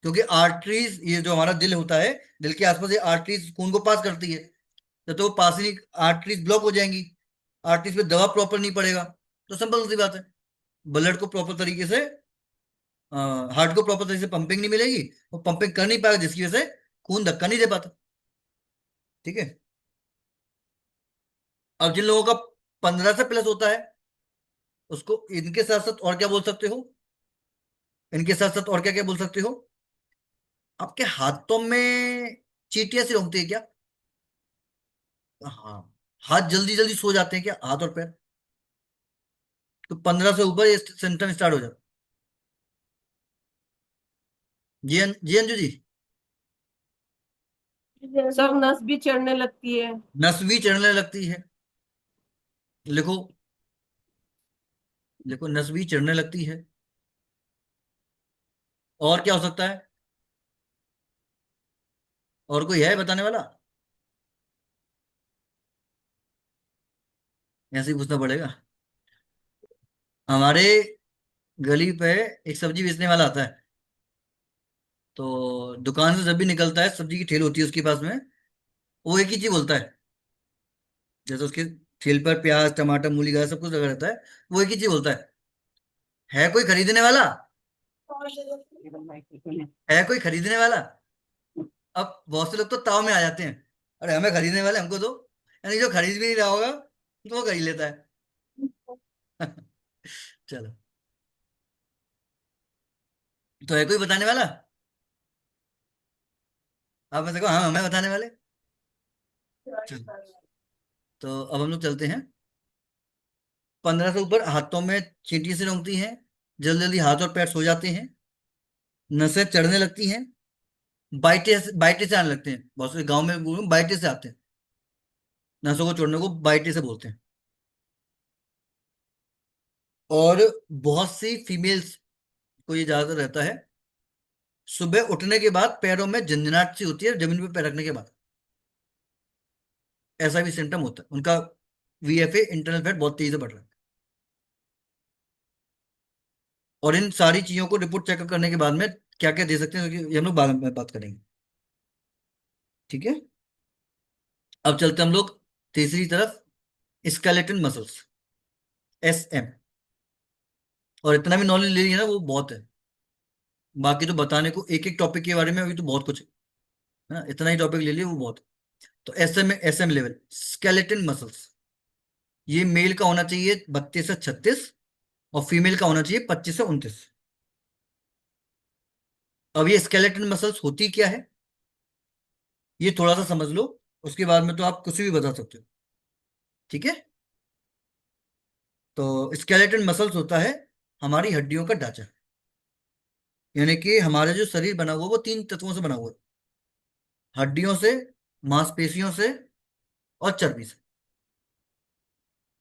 क्योंकि आर्टरीज, ये जो हमारा दिल होता है, दिल के आसपास ये आर्टरीज खून को पास करती है। जब तो वो पास ही नहीं, आर्टरीज ब्लॉक हो जाएंगी, आर्टरीज पे दवा प्रॉपर नहीं पड़ेगा, तो सिंपल सी बात है, ब्लड को प्रॉपर तरीके से, हार्ट को प्रॉपर तरीके से पंपिंग नहीं मिलेगी, वो पंपिंग कर नहीं पाएगा, जिसकी वजह से खून धक्का नहीं दे पाता। ठीक है। अब जिन लोगों का 15 से प्लस होता है, उसको इनके साथ साथ और क्या बोल सकते हो, इनके साथ साथ और क्या क्या बोल सकते हो? आपके हाथों में चींटियां सी उगती है क्या? हाँ। हाथ जल्दी जल्दी सो जाते हैं क्या, हाथ और पैर? तो 15 से ऊपर ये सिम्टम स्टार्ट हो जाता। जी अंजू जी। सर नस भी चढ़ने लगती है। नस भी चढ़ने लगती है, लिखो, लिखो, नस भी चढ़ने लगती है। और क्या हो सकता है? और कोई है बताने वाला? ऐसे ही पूछना पड़ेगा। हमारे गली पे एक सब्जी बेचने वाला आता है। तो दुकान से जब भी निकलता है, सब्जी की ठेल होती है उसके पास में, वो एक ही चीज बोलता है। जैसे उसके ठेल पर प्याज टमाटर मूली गाजर सब कुछ लगा रहता है, वो एक ही चीज बोलता है कोई खरीदने वाला? है कोई खरीदने वाला? अब बहुत से लोग तो ताव में आ जाते हैं, अरे हमें खरीदने वाले हमको दो। यानी जो खरीद भी नहीं रहा होगा तो वो खरीद लेता है। चलो, तो है कोई बताने वाला? आप में से कहो हाँ हमें बताने वाले। चलो, तो अब हम लोग चलते हैं। 15 से ऊपर हाथों में चींटी से रेंगती हैं, जल्दी जल्दी हाथ और पैर सो जाते हैं, नसें चढ़ने लगती हैं, बाइटे बाइटे से आने लगते हैं। बहुत से गांव में बाइटे से आते हैं, नसों को छोड़ने को बाइटे से बोलते हैं। और बहुत सी फीमेल्स को ये ज्यादातर रहता है, सुबह उठने के बाद पैरों में झंझनाहट सी होती है जमीन पे पैर रखने के बाद। ऐसा भी सिम्टम होता है उनका। वीएफए, इंटरनल फैट, बहुत तेजी से बढ़ रहा है। और इन सारी चीजों को रिपोर्ट चेकअप करने के बाद में क्या क्या दे सकते हैं, क्योंकि ये हम लोग बाद में बात करेंगे। ठीक है। अब चलते हैं हम लोग तीसरी तरफ, स्केलेटन मसल्स, एसएम। और इतना भी नॉलेज ले लिया ना वो बहुत है, बाकी तो बताने को एक एक टॉपिक के बारे में अभी तो बहुत कुछ है ना, इतना ही टॉपिक ले लिया वो बहुत है। तो SM, SM level, skeleton muscles, ये मेल का होना चाहिए 32 से 36, और फीमेल का होना चाहिए 25 से 29। अब ये स्केलेटन मसल्स होती क्या है, ये थोड़ा सा समझ लो, उसके बाद में तो आप कुछ भी बता सकते हो। ठीक है। तो स्केलेटन मसल्स होता है हमारी हड्डियों का ढांचा, यानी कि हमारा जो शरीर बना हुआ वो 3 तत्वों से बना हुआ है, हड्डियों से, मांसपेशियों से और चर्बी से।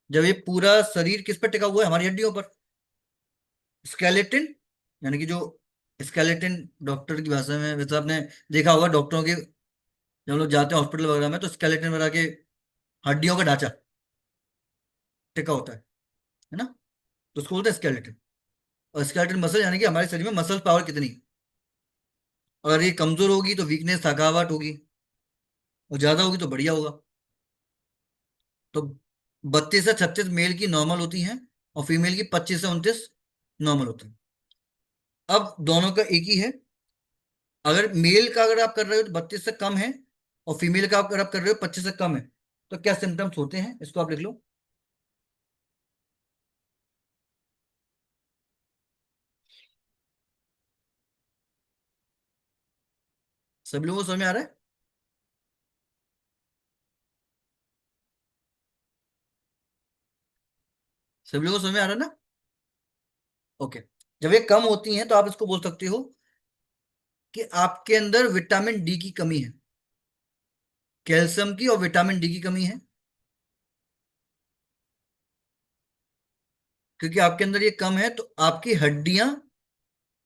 जब ये पूरा शरीर किस पर टिका हुआ है, हमारी हड्डियों पर, स्केलेटन, यानी कि जो स्केलेटन डॉक्टर की भाषा में, वैसे आपने देखा होगा डॉक्टरों के, जब लोग जाते हैं हॉस्पिटल वगैरह में तो स्केलेटन बना के हड्डियों का ढांचा टिका होता है ना, तो उसको बोलते हैं स्केलेटन। और स्केलेटन मसल यानी कि हमारे शरीर में मसल पावर कितनी है। अगर ये कमजोर होगी तो वीकनेस, थकावट होगी, और ज्यादा होगी तो बढ़िया होगा। तो 32 से 36 मेल की नॉर्मल होती हैं, और फीमेल की 25 से 29 नॉर्मल होती है। अब दोनों का एक ही है। अगर मेल का अगर आप कर रहे हो तो 32 से कम है, और फीमेल का अगर आप कर रहे हो 25 से कम है, तो क्या सिम्टम्स होते हैं, इसको आप लिख लो। सभी लोगों को समझ में आ रहा है? सभी लोगों को समझ में आ रहा है ना? ओके। जब ये कम होती हैं तो आप इसको बोल सकते हो कि आपके अंदर विटामिन डी की कमी है, कैल्शियम की और विटामिन डी की कमी है। क्योंकि आपके अंदर ये कम है तो आपकी हड्डियां,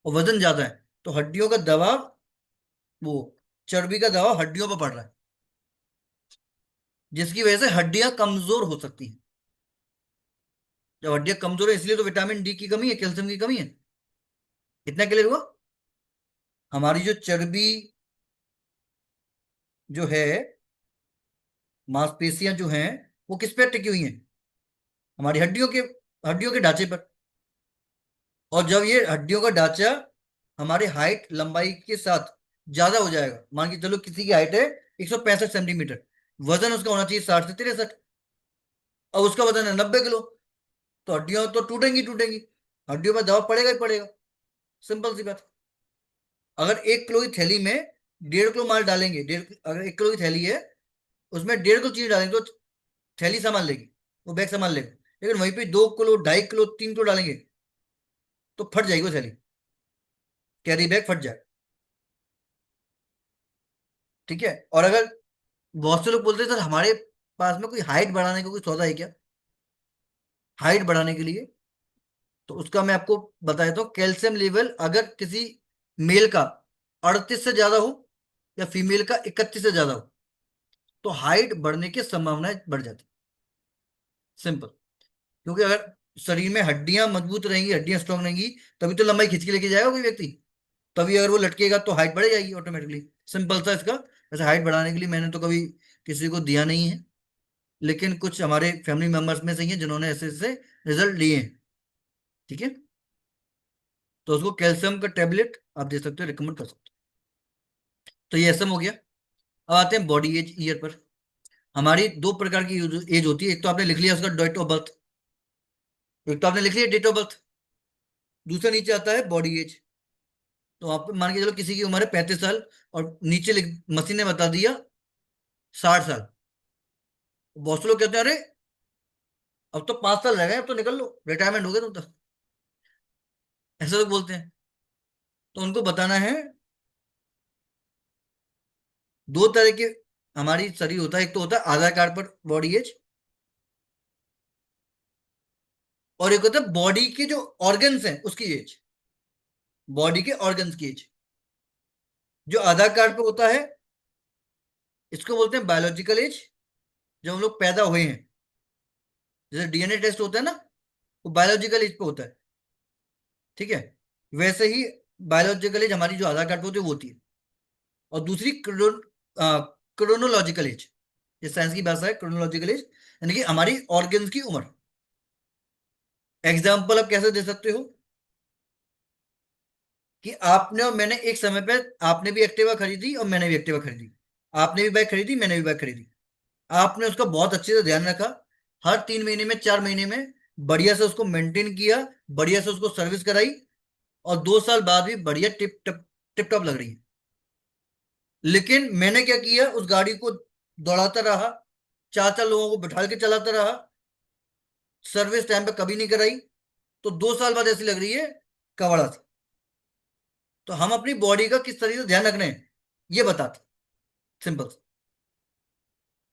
और वजन ज्यादा है तो हड्डियों का दबाव, वो चर्बी का दबाव हड्डियों पर पड़ रहा है, जिसकी वजह से हड्डियां कमजोर हो सकती हैं। जब हड्डियां कमजोर है इसलिए तो विटामिन डी की कमी है, कैल्शियम की कमी है। इतना क्लियर हुआ? हमारी जो चर्बी जो है, मांसपेशियां जो हैं, वो किस पे टिकी हुई हैं, हमारी हड्डियों के ढांचे पर। और जब ये हड्डियों का ढांचा हमारे हाइट लंबाई के साथ ज्यादा हो जाएगा, मान के चलो किसी की हाइट है 165 सेंटीमीटर, वजन उसका होना चाहिए 60 से 63, और उसका वजन है 90 किलो, तो हड्डियां तो टूटेंगी टूटेंगी, हड्डियों पर दबाव पड़ेगा ही पड़ेगा। सिंपल सी बात। अगर 1 किलो की थैली में 1.5 किलो माल डालेंगे, अगर 1 किलो की थैली है उसमें 1.5 किलो चीज डालेंगे तो थैली संभाल लेगी, वो बैग संभाल लेगा। लेकिन वहीं पे 2 किलो, 2.5 किलो, 3 किलो डालेंगे तो फट जाएगी वो थैली, कैरी बैग फट जाए। ठीक है। और अगर बहुत से लोग बोलते हैं सर हमारे पास में कोई हाइट बढ़ाने का कोई सौदा है क्या, हाइट बढ़ाने के लिए, तो उसका मैं आपको बता देता हूँ। कैल्शियम लेवल अगर किसी मेल का 38 से ज्यादा हो, या फीमेल का 31 से ज्यादा हो, तो हाइट बढ़ने की संभावनाएं बढ़ जाती। सिंपल। क्योंकि अगर शरीर में हड्डियां मजबूत रहेंगी, हड्डियां स्ट्रांग रहेंगी, तभी तो लंबाई खींच के लेके जाएगा कोई व्यक्ति। तभी अगर वो लटकेगा तो हाइट बढ़ जाएगी ऑटोमेटिकली। सिंपल सा इसका। वैसे हाइट बढ़ाने के लिए मैंने तो कभी किसी को दिया नहीं है, लेकिन कुछ हमारे फैमिली मेंबर्स में से ही हैं जिन्होंने ऐसे ऐसे रिजल्ट लिए हैं। ठीक है। तो उसको कैल्शियम का टेबलेट आप दे सकते हो, रिकमेंड कर सकते हो। तो ये एसएम हो गया। अब आते हैं बॉडी एज ईयर पर। हमारी 2 प्रकार की एज होती है, एक तो आपने लिख लिया उसका डेट ऑफ बर्थ, एक तो आपने लिख लिया डेट ऑफ बर्थ, दूसरा नीचे आता है बॉडी एज। तो आप मान के चलो किसी की उम्र है 35 साल, और नीचे मशीन ने बता दिया 60 साल। बहुत से लोग कहते हैं अरे अब तो 5 साल रह गए, अब तो निकल लो, रिटायरमेंट हो गया तुम तो, ऐसे लोग बोलते हैं। तो उनको बताना है, 2 तरह के हमारी शरीर होता है, एक तो होता है आधार कार्ड पर बॉडी एज, और एक होता है बॉडी के जो ऑर्गन्स हैं उसकी एज, बॉडी के ऑर्गन्स की एज। जो आधार कार्ड पे होता है इसको बोलते हैं बायोलॉजिकल एज, जब हम लोग पैदा हुए हैं, जैसे डीएनए टेस्ट होता है ना, वो बायोलॉजिकल एज पे होता है। ठीक है। वैसे ही बायोलॉजिकल एज हमारी जो आधार कार्ड पे होती है वो होती है। और दूसरी क्रोनोलॉजिकल एज, ये साइंस की भाषा है, क्रोनोलॉजिकल एज यानी कि हमारी ऑर्गन्स की उम्र। एग्जाम्पल आप कैसे दे सकते हो कि आपने और मैंने एक समय पे, आपने भी एक्टिवा खरीदी और मैंने भी एक्टिवा खरीदी, आपने भी बाइक खरीदी, मैंने भी बाइक खरीदी। आपने उसका बहुत अच्छे से ध्यान रखा, हर 3 महीने में, 4 महीने में बढ़िया से उसको मेंटेन किया, बढ़िया से उसको सर्विस कराई, और 2 साल बाद भी बढ़िया टिप टॉप लग रही है। लेकिन मैंने क्या किया, उस गाड़ी को दौड़ाता रहा, चार चार लोगों को बिठा के चलाता रहा, सर्विस टाइम पे कभी नहीं कराई, तो 2 साल बाद ऐसी लग रही है कवड़ा सी। तो हम अपनी बॉडी का किस तरीके से ध्यान रख रहे हैं ये बताते, सिंपल।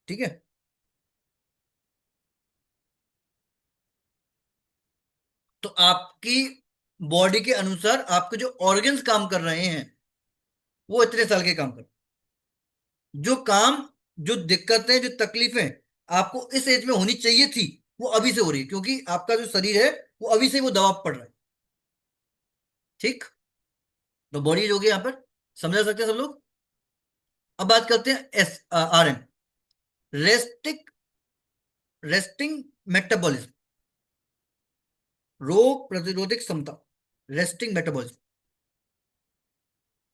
ठीक है। तो आपकी बॉडी के अनुसार आपके जो ऑर्गन्स काम कर रहे हैं वो इतने साल के काम कर, जो काम, जो दिक्कतें, जो तकलीफें आपको इस एज में होनी चाहिए थी वो अभी से हो रही है, क्योंकि आपका जो शरीर है वो अभी से वो दबाव पड़ रहा है। ठीक। तो बॉडी जो होगी यहाँ पर, समझा सकते हैं सब लोग। अब बात करते हैं SRM, रेस्टिक रेस्टिंग मेटाबॉलिज्म, रोग प्रतिरोधक क्षमता, रेस्टिंग मेटाबॉलिज्म।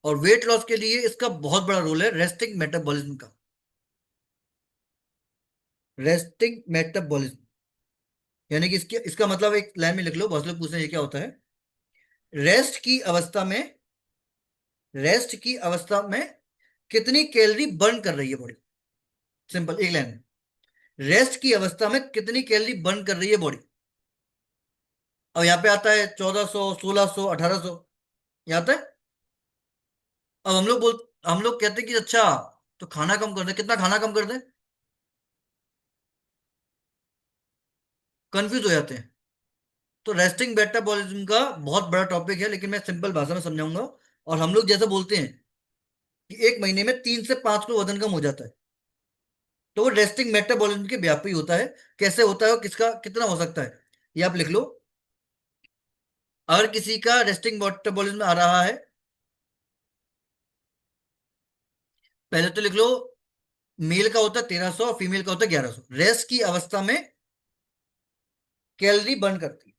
और वेट लॉस के लिए इसका बहुत बड़ा रोल है, रेस्टिंग मेटाबॉलिज्म का। रेस्टिंग मेटाबॉलिज्म यानी कि इसका मतलब एक लाइन में लिख लो, बहुत लोग पूछ रहे हैं ये क्या होता है। रेस्ट की अवस्था में, रेस्ट की अवस्था में कितनी कैलोरी बर्न कर रही है बॉडी। सिंपल, एक लाइन में, रेस्ट की अवस्था में कितनी कैलोरी बर्न कर रही है बॉडी। अब यहाँ पे आता है 1400, 1600, 1800, यहाँ आता है। अब हम लोग कहते हैं कि अच्छा तो खाना कम कर दे, कितना खाना कम कर दे, कंफ्यूज हो जाते हैं। तो रेस्टिंग मेटाबॉलिज्म का बहुत बड़ा टॉपिक है, लेकिन मैं सिंपल भाषा में समझाऊंगा। और हम लोग जैसा बोलते हैं कि 1 महीने में 3 से 5 किलो वजन कम हो जाता है, तो वो रेस्टिंग मेटाबॉलिज्म के व्यापी होता है। कैसे होता है और किसका कितना हो सकता है, ये आप लिख लो। अगर किसी का रेस्टिंग मेटाबॉलिज्म आ रहा है, पहले तो लिख लो, मेल का होता है 1300 और फीमेल का होता है 1100। रेस्ट की अवस्था में कैलोरी बर्न करती है,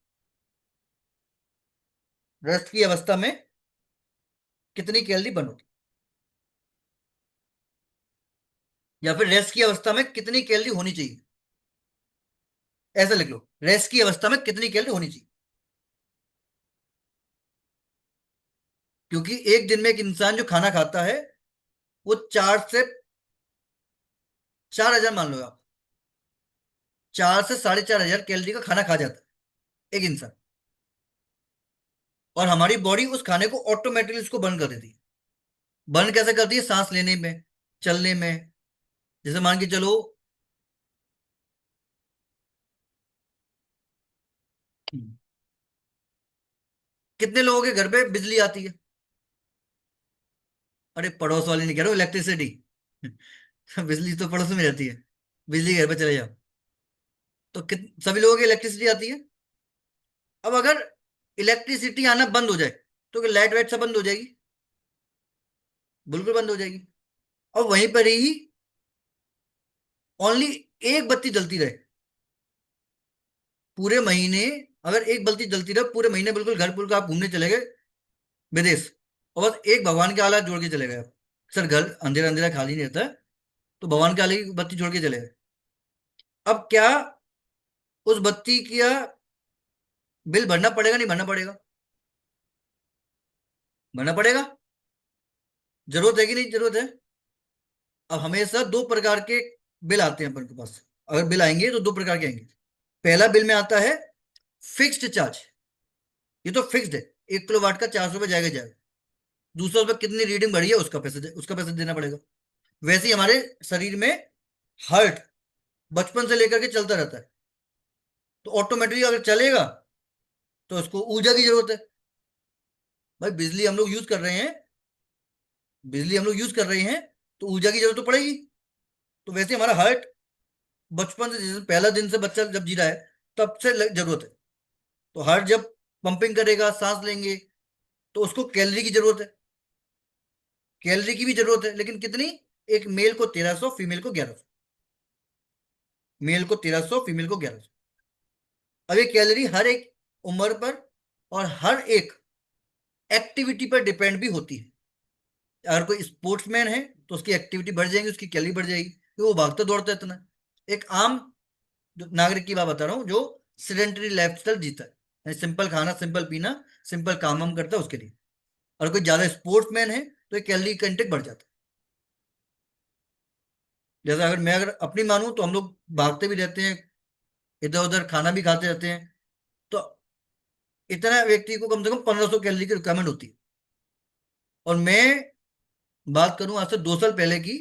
रेस्ट की अवस्था में कितनी कैलोरी बर्न होती है, या फिर रेस्ट की अवस्था में कितनी कैलोरी होनी चाहिए, ऐसा लिख लो, रेस्ट की अवस्था में कितनी कैलोरी होनी चाहिए। क्योंकि एक दिन में एक इंसान जो खाना खाता है वो 4 से 4 हजार, मान लो आप, 4 से 4.5 हजार कैलोरी का खाना खा जाता है एक इंसान। और हमारी बॉडी उस खाने को ऑटोमेटिकली उसको बर्न कर देती है। बर्न कैसे करती है, सांस लेने में, चलने में। जैसे मान के चलो, कितने लोगों के घर पे बिजली आती है, अरे पड़ोस वाले नहीं कह रहा हूँ, इलेक्ट्रिसिटी। बिजली तो पड़ोस में रहती है, बिजली घर पे चले जाओ तो सभी लोगों की इलेक्ट्रिसिटी आती है। अब अगर इलेक्ट्रिसिटी आना बंद हो जाए तो लाइट वाइट सब बंद हो जाएगी, बिल्कुल बंद हो जाएगी। और वहीं पर ही ओनली एक बत्ती जलती रहे पूरे महीने, अगर एक बत्ती जलती रहे पूरे महीने, बिल्कुल घर पुर का आप घूमने चले गए विदेश, और बस एक भगवान के आला जोड़ के चले गए आप। सर घर अंधेरा अंधेरा खाली नहीं रहता है, तो भगवान के आले की बत्ती जोड़ के चले गए। अब क्या उस बत्ती का बिल भरना पड़ेगा, नहीं भरना पड़ेगा, भरना पड़ेगा। जरूरत है कि नहीं जरूरत है। अब हमेशा दो प्रकार के बिल आते हैं अपन के पास, अगर बिल आएंगे तो दो प्रकार के आएंगे। पहला बिल में आता है फिक्स्ड चार्ज, ये तो फिक्स्ड है, 1 किलोवाट का 400 रुपये जाएगा जाएगा। दूसरा, उसमें कितनी रीडिंग बढ़ी है उसका पैसा देना पड़ेगा। वैसे ही हमारे शरीर में हार्ट बचपन से लेकर के चलता रहता है, तो ऑटोमेटिकली अगर चलेगा तो उसको ऊर्जा की जरूरत है। भाई बिजली हम लोग यूज कर रहे हैं, बिजली हम लोग यूज कर रहे हैं, तो ऊर्जा की जरूरत तो पड़ेगी। तो वैसे हमारा हार्ट बचपन से, जैसे पहला दिन से बच्चा जब जी रहा है तब से जरूरत है। तो हार्ट जब पंपिंग करेगा, सांस लेंगे, तो उसको कैलोरी की जरूरत है, कैलोरी की भी जरूरत है, लेकिन कितनी, एक मेल को 1300, फीमेल को 1100, मेल को 1300, फीमेल को 1100। अब ये कैलोरी हर एक उम्र पर और हर एक एक्टिविटी पर डिपेंड भी होती है। अगर कोई स्पोर्ट्समैन है तो उसकी एक्टिविटी बढ़ जाएगी, उसकी कैलोरी बढ़ जाएगी, क्योंकि वो भागता दौड़ता है इतना। एक आम जो नागरिक की बात बता रहा हूँ, जो सेडेंटरी लाइफस्टाइल जीता है, सिंपल खाना, सिंपल पीना, सिंपल काम वाम करता है, उसके लिए। और कोई ज्यादा स्पोर्ट्समैन है तो कैलोरी कंटेंट बढ़ जाता है। जैसे अगर अपनी मानूं तो हम लोग भागते भी रहते हैं, इधर उधर खाना भी खाते रहते हैं, तो इतना व्यक्ति को कम से कम 1500 कैलोरी की रिक्वायरमेंट होती है। और मैं बात करूं आज से 2 साल पहले की,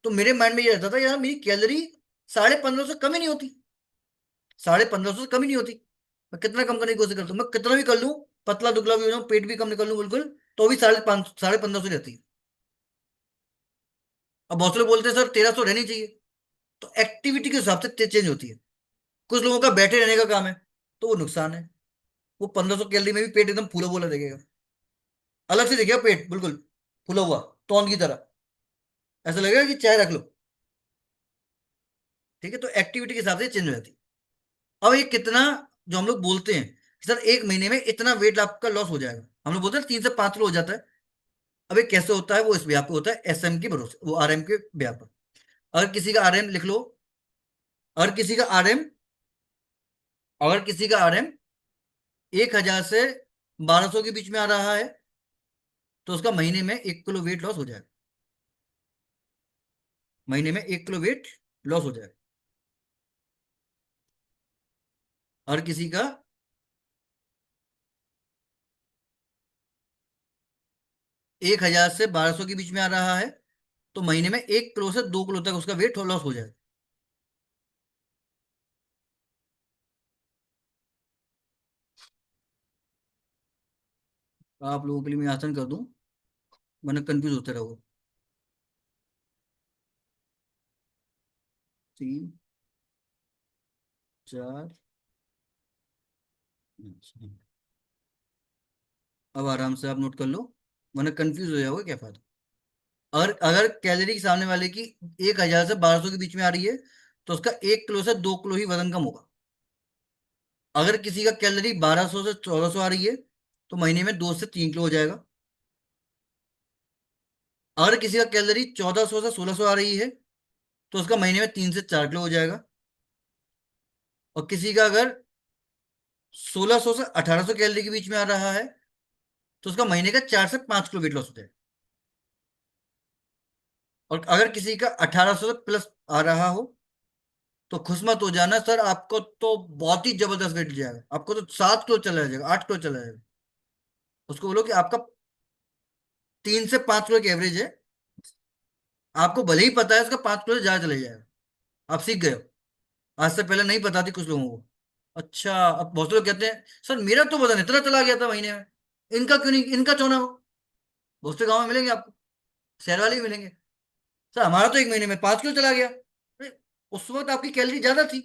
तो मेरे माइंड में ये रहता था यार मेरी कैलोरी 1550 से कम ही नहीं होती, 1550 से कम ही नहीं होती। मैं कितना कम करने की कोशिश करता हूँ, मैं कितना भी कर लूं, पतला दुबला भी हो जाऊं, पेट भी कम निकल लूं बिल्कुल, तो भी 1550 रहती है। अब बहुत से लोग बोलते हैं सर 1300 रहनी चाहिए। तो एक्टिविटी के हिसाब से चेंज होती है। कुछ लोगों का बैठे रहने का काम है, तो वो नुकसान है। वो 1500 कैलोरी में भी पेट एकदम फूला फूला दिखेगा, अलग से दिखेगा पेट बिल्कुल फूला हुआ, तौन की तरह, ऐसा लगेगा कि चाय रख लो। ठीक है, तो एक्टिविटी के हिसाब से चेंज हो जाती है। अब ये कितना, जो हम लोग बोलते हैं कि सर 1 महीने में इतना वेट आपका लॉस हो जाएगा, हम लोग बोलते हैं 3 से 5 किलो हो जाता है। अब ये कैसे होता है, वो इस ब्याह पे होता है, एसएम के भरोसे, वो आरएम के ब्याह पर। अगर किसी का आरएम लिख लो, अगर किसी का आरएम अगर किसी का आरएम 1000 से 1200 के बीच में आ रहा है, तो उसका महीने में 1 किलो वेट लॉस हो जाएगा। महीने में 1 किलो वेट लॉस हो जाएगा। और किसी का 1000 से 1200 के बीच में आ रहा है, तो महीने में 1 किलो से 2 किलो तक उसका वेट लॉस हो जाएगा। आप लोगों के लिए मैं आसान कर दूं, वरना कंफ्यूज होते रहोगे। 3, 4, अब आराम से आप नोट कर लो, वरना कंफ्यूज हो जाओगे, क्या फायदा। अगर अगर कैलोरी सामने वाले की 1000 से 1200 के बीच में आ रही है, तो उसका 1 किलो से 2 किलो ही वजन कम होगा। अगर किसी का कैलोरी 1200 से 1400 आ रही है, तो महीने में 2 से 3 किलो हो जाएगा। अगर किसी का कैलोरी 1400 से 1600 आ रही है, तो उसका महीने में 3 से 4 किलो हो जाएगा। और किसी का अगर 1600 से 1800 कैलोरी के बीच में आ रहा है, तो उसका महीने का 4 से 5 किलो वेट लॉस हो जाएगा। और अगर किसी का 1800 से प्लस आ रहा हो, तो खुश मत हो जाना सर, आपको तो बहुत ही जबरदस्त वेट जाएगा, आपको तो 7 किलो चला जाएगा, 8 किलो चला जाएगा। उसको बोलो कि आपका 3 से 5 किलो की एवरेज है, आपको भले ही पता है इसका 5 किलो से ज्यादा चले जाएगा, आप सीख गए हो। आज से पहले नहीं पता थी कुछ लोगों को। अच्छा, अब बहुत से लोग कहते हैं सर मेरा तो वजन इतना चला गया था महीने में, इनका क्यों नहीं, इनका क्यों ना हो। बहुत से गाँव में मिलेंगे आपको, शहर वाले भी मिलेंगे, सर हमारा तो 1 महीने में 5 किलो चला गया। अरे, उस वक्त आपकी कैलोरी ज्यादा थी,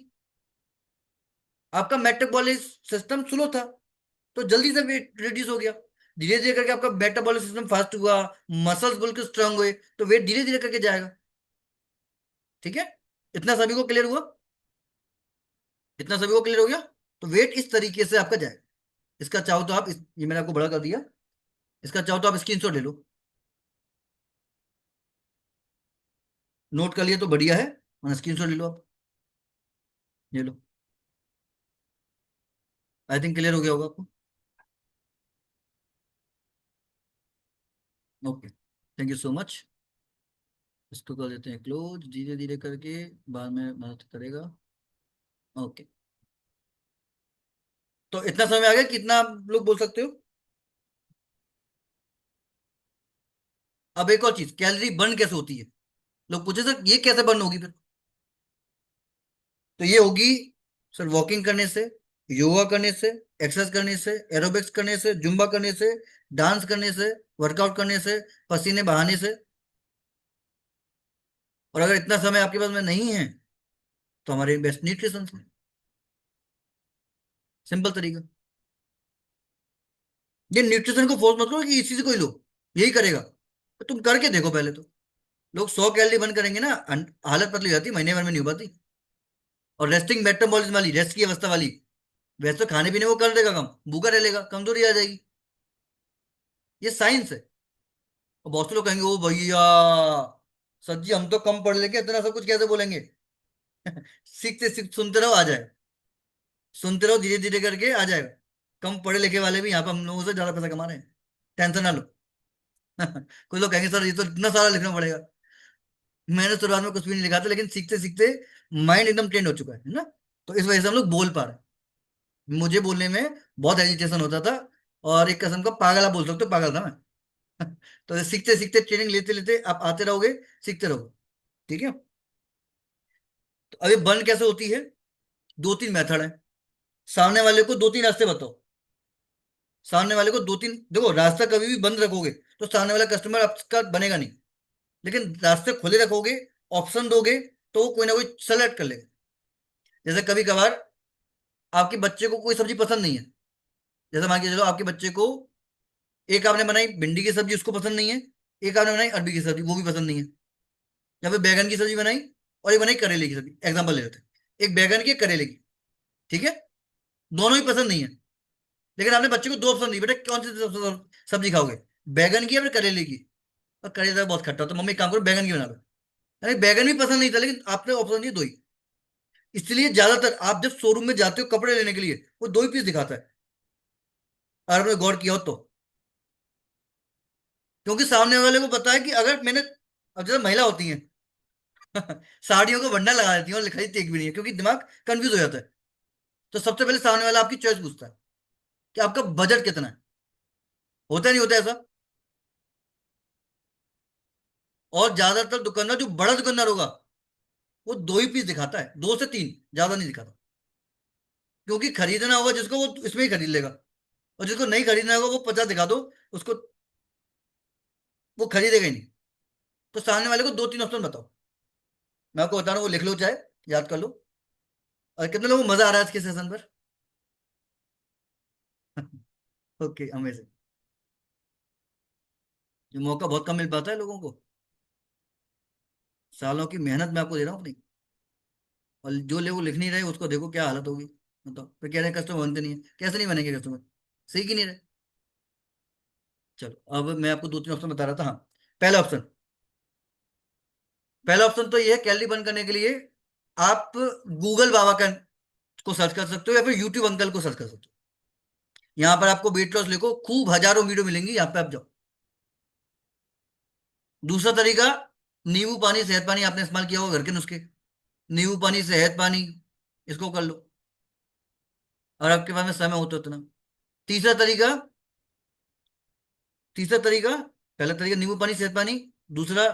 आपका मेटाबॉलिक सिस्टम स्लो था, तो जल्दी से वेट रिड्यूस हो गया। धीरे धीरे करके आपका मेटाबॉलिक सिस्टम फास्ट हुआ, मसल्स बिल्कुल स्ट्रांग हुए, तो वेट धीरे धीरे करके जाएगा। ठीक है, इतना सभी को क्लियर हुआ, इतना सभी को क्लियर हो गया। तो वेट इस तरीके से आपका जाएगा। इसका चाहो तो आप ये मैंने आपको बड़ा कर दिया, इसका चाहो तो आप स्क्रीनशॉट ले लो, नोट कर लिया तो बढ़िया है, वरना स्क्रीनशॉट ले लो आप, ले लो। आई थिंक क्लियर हो गया होगा आपको। Okay, thank you so much. इसको कर देते हैं क्लोज धीरे धीरे करके, बाद में मदद करेगा। ओके, तो इतना समय आ गया, कितना आप लोग बोल सकते हो। अब एक और चीज, कैलोरी बर्न कैसे होती है। लोग पूछे सर ये कैसे बर्न होगी फिर, तो ये होगी सर वॉकिंग करने से, योगा करने से, एक्सरसाइज करने से, एरोबिक्स करने से, जुम्बा करने से, डांस करने से, वर्कआउट करने से, पसीने बहाने से। और अगर इतना समय आपके पास में नहीं है, तो हमारे बेस्ट न्यूट्रिशन से, सिंपल तरीका। ये न्यूट्रिशन को फोर्स मत करो कि इसी से कोई लो, यही करेगा, तो तुम करके देखो पहले तो। लोग 100 कैलोरी बर्न करेंगे ना, हालत पतली हो जाती, महीने भर में नहीं हो पाती। और रेस्टिंग मेटाबॉलिज्म वाली, रेस्ट की अवस्था वाली, वैसे तो खाने पीने वो कर देगा कम, भूखा रह लेगा, कमजोरी आ जाएगी। ये साइंस है। और बहुत से लोग कहेंगे ओ भैया सर जी हम तो कम पढ़ लेंगे, इतना सब कुछ कैसे बोलेंगे। सीखते सीखते सुनते रहो, आ जाएगा, सुनते रहो, धीरे धीरे करके आ जाएगा। कम पढ़े लिखे वाले भी यहाँ पे हम लोगों से ज्यादा पैसा कमा रहे हैं, टेंशन ना लो। कुछ लोग कहेंगे सर ये तो इतना सारा लिखना पड़ेगा। मैंने शुरुआत में कुछ भी नहीं लिखा था, लेकिन सीखते सीखते माइंड एकदम ट्रेंड हो चुका है ना। तो इस वजह से हम लोग बोल पा रहे हैं। मुझे बोलने में बहुत हेजिटेशन होता था, और एक किस्म का पागल, आप बोल सकते हो, पागल था मैं। तो सीखते सीखते, ट्रेनिंग लेते लेते आप आते रहोगे, सीखते रहोगे। ठीक है। तो अभी बर्न कैसे होती है? दो तीन मेथड है। सामने वाले को दो तीन रास्ते बताओ। सामने वाले को दो तीन, देखो, रास्ता कभी भी बंद रखोगे तो सामने वाला कस्टमर आपका बनेगा नहीं। लेकिन रास्ते खुले रखोगे, ऑप्शन दोगे, तो वो कोई ना कोई सेलेक्ट कर लेगा। जैसे कभी कभार आपके बच्चे को कोई सब्जी पसंद नहीं है। जैसे मान के चलो, आपके बच्चे को, एक आपने बनाई भिंडी की सब्जी, उसको पसंद नहीं है। एक आपने बनाई अरबी की सब्जी, वो भी पसंद नहीं है। या फिर बैगन की सब्जी बनाई, और एक बनाई करेले की सब्जी, एग्जाम्पल ले लेते हैं, एक बैगन की, एक करेले की। ठीक है। दोनों ही पसंद नहीं है। लेकिन आपने बच्चे को दो ऑप्शन दी, बेटा कौन सी सब्जी खाओगे, बैगन की या फिर करेले की? और करेला बहुत खट्टा होता है, मम्मी एक काम करो बैगन की बना लो। अरे बैगन भी पसंद नहीं था, लेकिन आपने ऑप्शन दिए दो ही। इसलिए ज्यादातर आप जब शोरूम में जाते हो कपड़े लेने के लिए, वो दो ही पीस दिखाता है, अगर आपने गौर किया हो तो। क्योंकि सामने वाले को पता है कि अगर मैंने, अब जैसे महिला होती हैं, साड़ियों को बंडल लगा देती हैं और खरीदती एक भी नहीं है, क्योंकि दिमाग कंफ्यूज हो जाता है। तो सबसे पहले सामने वाला आपकी चॉइस पूछता है कि आपका बजट कितना है। होता नहीं होता ऐसा? और ज्यादातर दुकानदार, जो बड़ा दुकानदार होगा, वो दो ही पीस दिखाता है, दो से तीन, ज्यादा नहीं दिखाता। क्योंकि खरीदना होगा जिसको, वो इसमें ही खरीद लेगा। और जिसको नहीं खरीदना होगा, वो 50 दिखा दो उसको, वो खरीदेगा ही नहीं। तो सामने वाले को दो तीन ऑप्शन बताओ। मैं आपको बता रहा हूँ, वो लिख लो चाहे, याद कर लो। और कितने लोगों को मजा आ रहा है आज के सेशन पर? Okay, amazing. ये मौका बहुत कम मिल पाता है लोगों को। सालों की मेहनत मैं आपको दे रहा हूँ अपनी। और जो लोग लिख नहीं रहे, उसको देखो क्या हालत होगी। बताओ, फिर कह रहे हैं कस्टमर बनते नहीं है, कैसे नहीं बनेंगे कस्टमर? सीख ही नहीं रहे। चलो, अब मैं आपको दो तीन ऑप्शन बता रहा था। हाँ, पहला ऑप्शन, पहला ऑप्शन तो ये है, कैलोरी बर्न करने के लिए आप गूगल बाबा का को सर्च कर सकते हो, या फिर यूट्यूब अंकल को सर्च कर सकते हो। यहाँ पर आपको वेट लॉस लिखो, खूब हजारों वीडियो मिलेंगी, यहाँ पे आप जाओ। दूसरा तरीका, नींबू पानी सेहत पानी, आपने इस्तेमाल किया होगा घर के नुस्खे। नींबू पानी सेहत पानी, इसको कर लो, और आपके पास में समय हो तो इतना। तीसरा तरीका, तीसरा तरीका, पहला तरीका नींबू पानी सेहत पानी। दूसरा,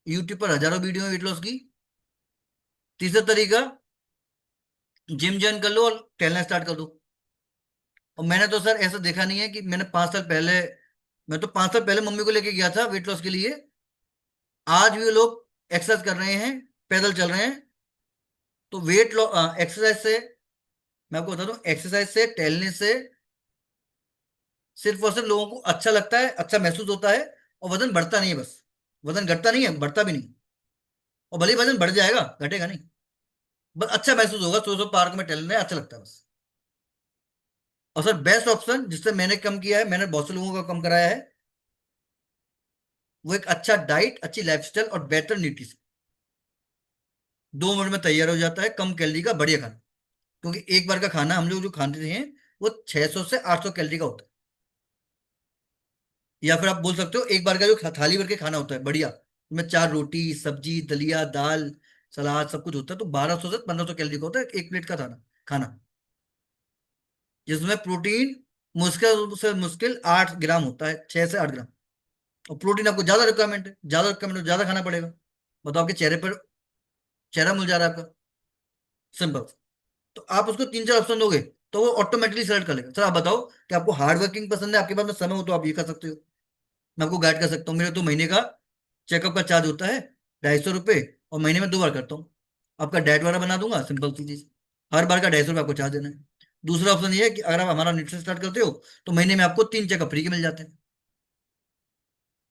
यूट्यूब पर हजारों वीडियो है वेट लॉस की। तीसरा तरीका, जिम ज्वाइन कर लो और टहलना स्टार्ट कर दो। और मैंने तो सर ऐसा देखा नहीं है कि मैंने 5 साल पहले, मैं तो 5 साल पहले मम्मी को लेके गया था वेट लॉस के लिए। आज भी वो लोग एक्सरसाइज कर रहे हैं, पैदल चल रहे हैं। तो वेट लॉस एक्सरसाइज से, मैं आपको बता दूं, एक्सरसाइज से, टहलने से सिर्फ और सिर्फ लोगों को अच्छा लगता है, अच्छा महसूस होता है, और वजन बढ़ता नहीं है बस। वजन घटता नहीं है, बढ़ता भी नहीं। और भले ही वजन बढ़ जाएगा, घटेगा नहीं। बस अच्छा महसूस होगा, सो पार्क में टहलने अच्छा लगता है बस। और सर बेस्ट ऑप्शन जिससे मैंने कम किया है, मैंने बहुत से लोगों का कम कराया है, वो एक अच्छा डाइट, अच्छी लाइफस्टाइल और बेटर न्यूट्रिशन। 2 मिनट में तैयार हो जाता है, कम कैलोरी का बढ़िया खाना। क्योंकि एक बार का खाना हम लोग जो खाते हैं, वो 600 से 800 कैलोरी का होता है। या फिर आप बोल सकते हो, एक बार का जो थाली भर के खाना होता है बढ़िया, में 4 रोटी, सब्जी, दलिया, दाल, सलाद, सब कुछ होता है, तो 1200 से 1500 कैलोरी का होता है एक प्लेट का खाना। खाना जिसमें प्रोटीन मुश्किल से मुश्किल 8 ग्राम होता है, 6 से 8 ग्राम। और प्रोटीन आपको ज्यादा रिक्वायरमेंट है, ज्यादा रिक्वायरमेंट है, ज्यादा खाना पड़ेगा। बताओ, आपके चेहरे पर चेहरा मुल जा रहा है आपका, सिंपल। तो आप उसको तीन चार ऑप्शन दोगे, तो वो ऑटोमेटिकली सेलेक्ट कर लेगा। सर आप बताओ कि आपको हार्ड वर्किंग पसंद है, आपके पास में समय हो, तो आप ये कर सकते हो। मैं आपको गाइड कर सकता हूँ। मेरे तो महीने का चेकअप का चार्ज होता है 250 रुपये, और महीने में 2 बार करता हूँ। आपका डाइट वाला बना दूंगा, सिंपल सी चीज। हर बार का 250 रुपये आपको चार्ज देना है। दूसरा ऑप्शन ये है कि अगर आप हमारा न्यूट्रिशन स्टार्ट करते हो, तो महीने में आपको 3 चेकअप फ्री के मिल जाते हैं।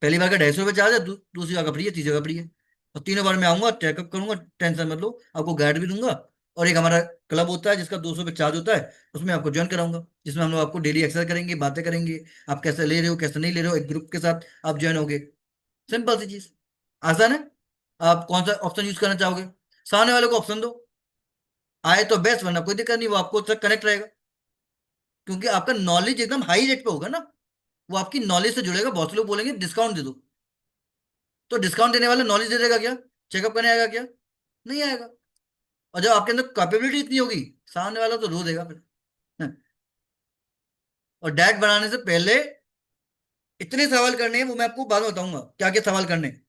पहली बार का 250 रुपये चार्ज है, दूसरी बार का फ्री है, तीसरी बार फ्री है। और तीनों बार मैं आऊंगा, चेकअप करूंगा, टेंशन मत लो, आपको गाइड भी दूंगा। और एक हमारा क्लब होता है जिसका 200 रुपये चार्ज होता है, उसमें आपको ज्वाइन कराऊंगा, जिसमें हम लोग आपको डेली एक्सरसाइज करेंगे, बातें करेंगे, आप कैसे ले रहे हो, कैसे नहीं ले रहे हो, एक ग्रुप के साथ आप ज्वाइन होगे। सिंपल सी चीज, आसान है। आप कौन सा ऑप्शन यूज करना चाहोगे? सामने वाले को ऑप्शन दो, आए तो बेस्ट, वरना कोई दिक्कत नहीं, वो आपको तक कनेक्ट रहेगा। क्योंकि आपका नॉलेज एकदम हाई रेट पे होगा ना, वो आपकी नॉलेज से जुड़ेगा। बहुत से लोग बोलेंगे डिस्काउंट दे दो, तो डिस्काउंट देने वाला नॉलेज दे देगा क्या? चेकअप करने आएगा क्या? नहीं आएगा। और जब आपके अंदर कैपेबिलिटी इतनी होगी, सामने वाला तो रो देगा फिर। हैं? और डायरेक्ट बनाने से पहले इतने सवाल करने हैं, वो मैं आपको बाद में बताऊंगा क्या क्या सवाल करने हैं।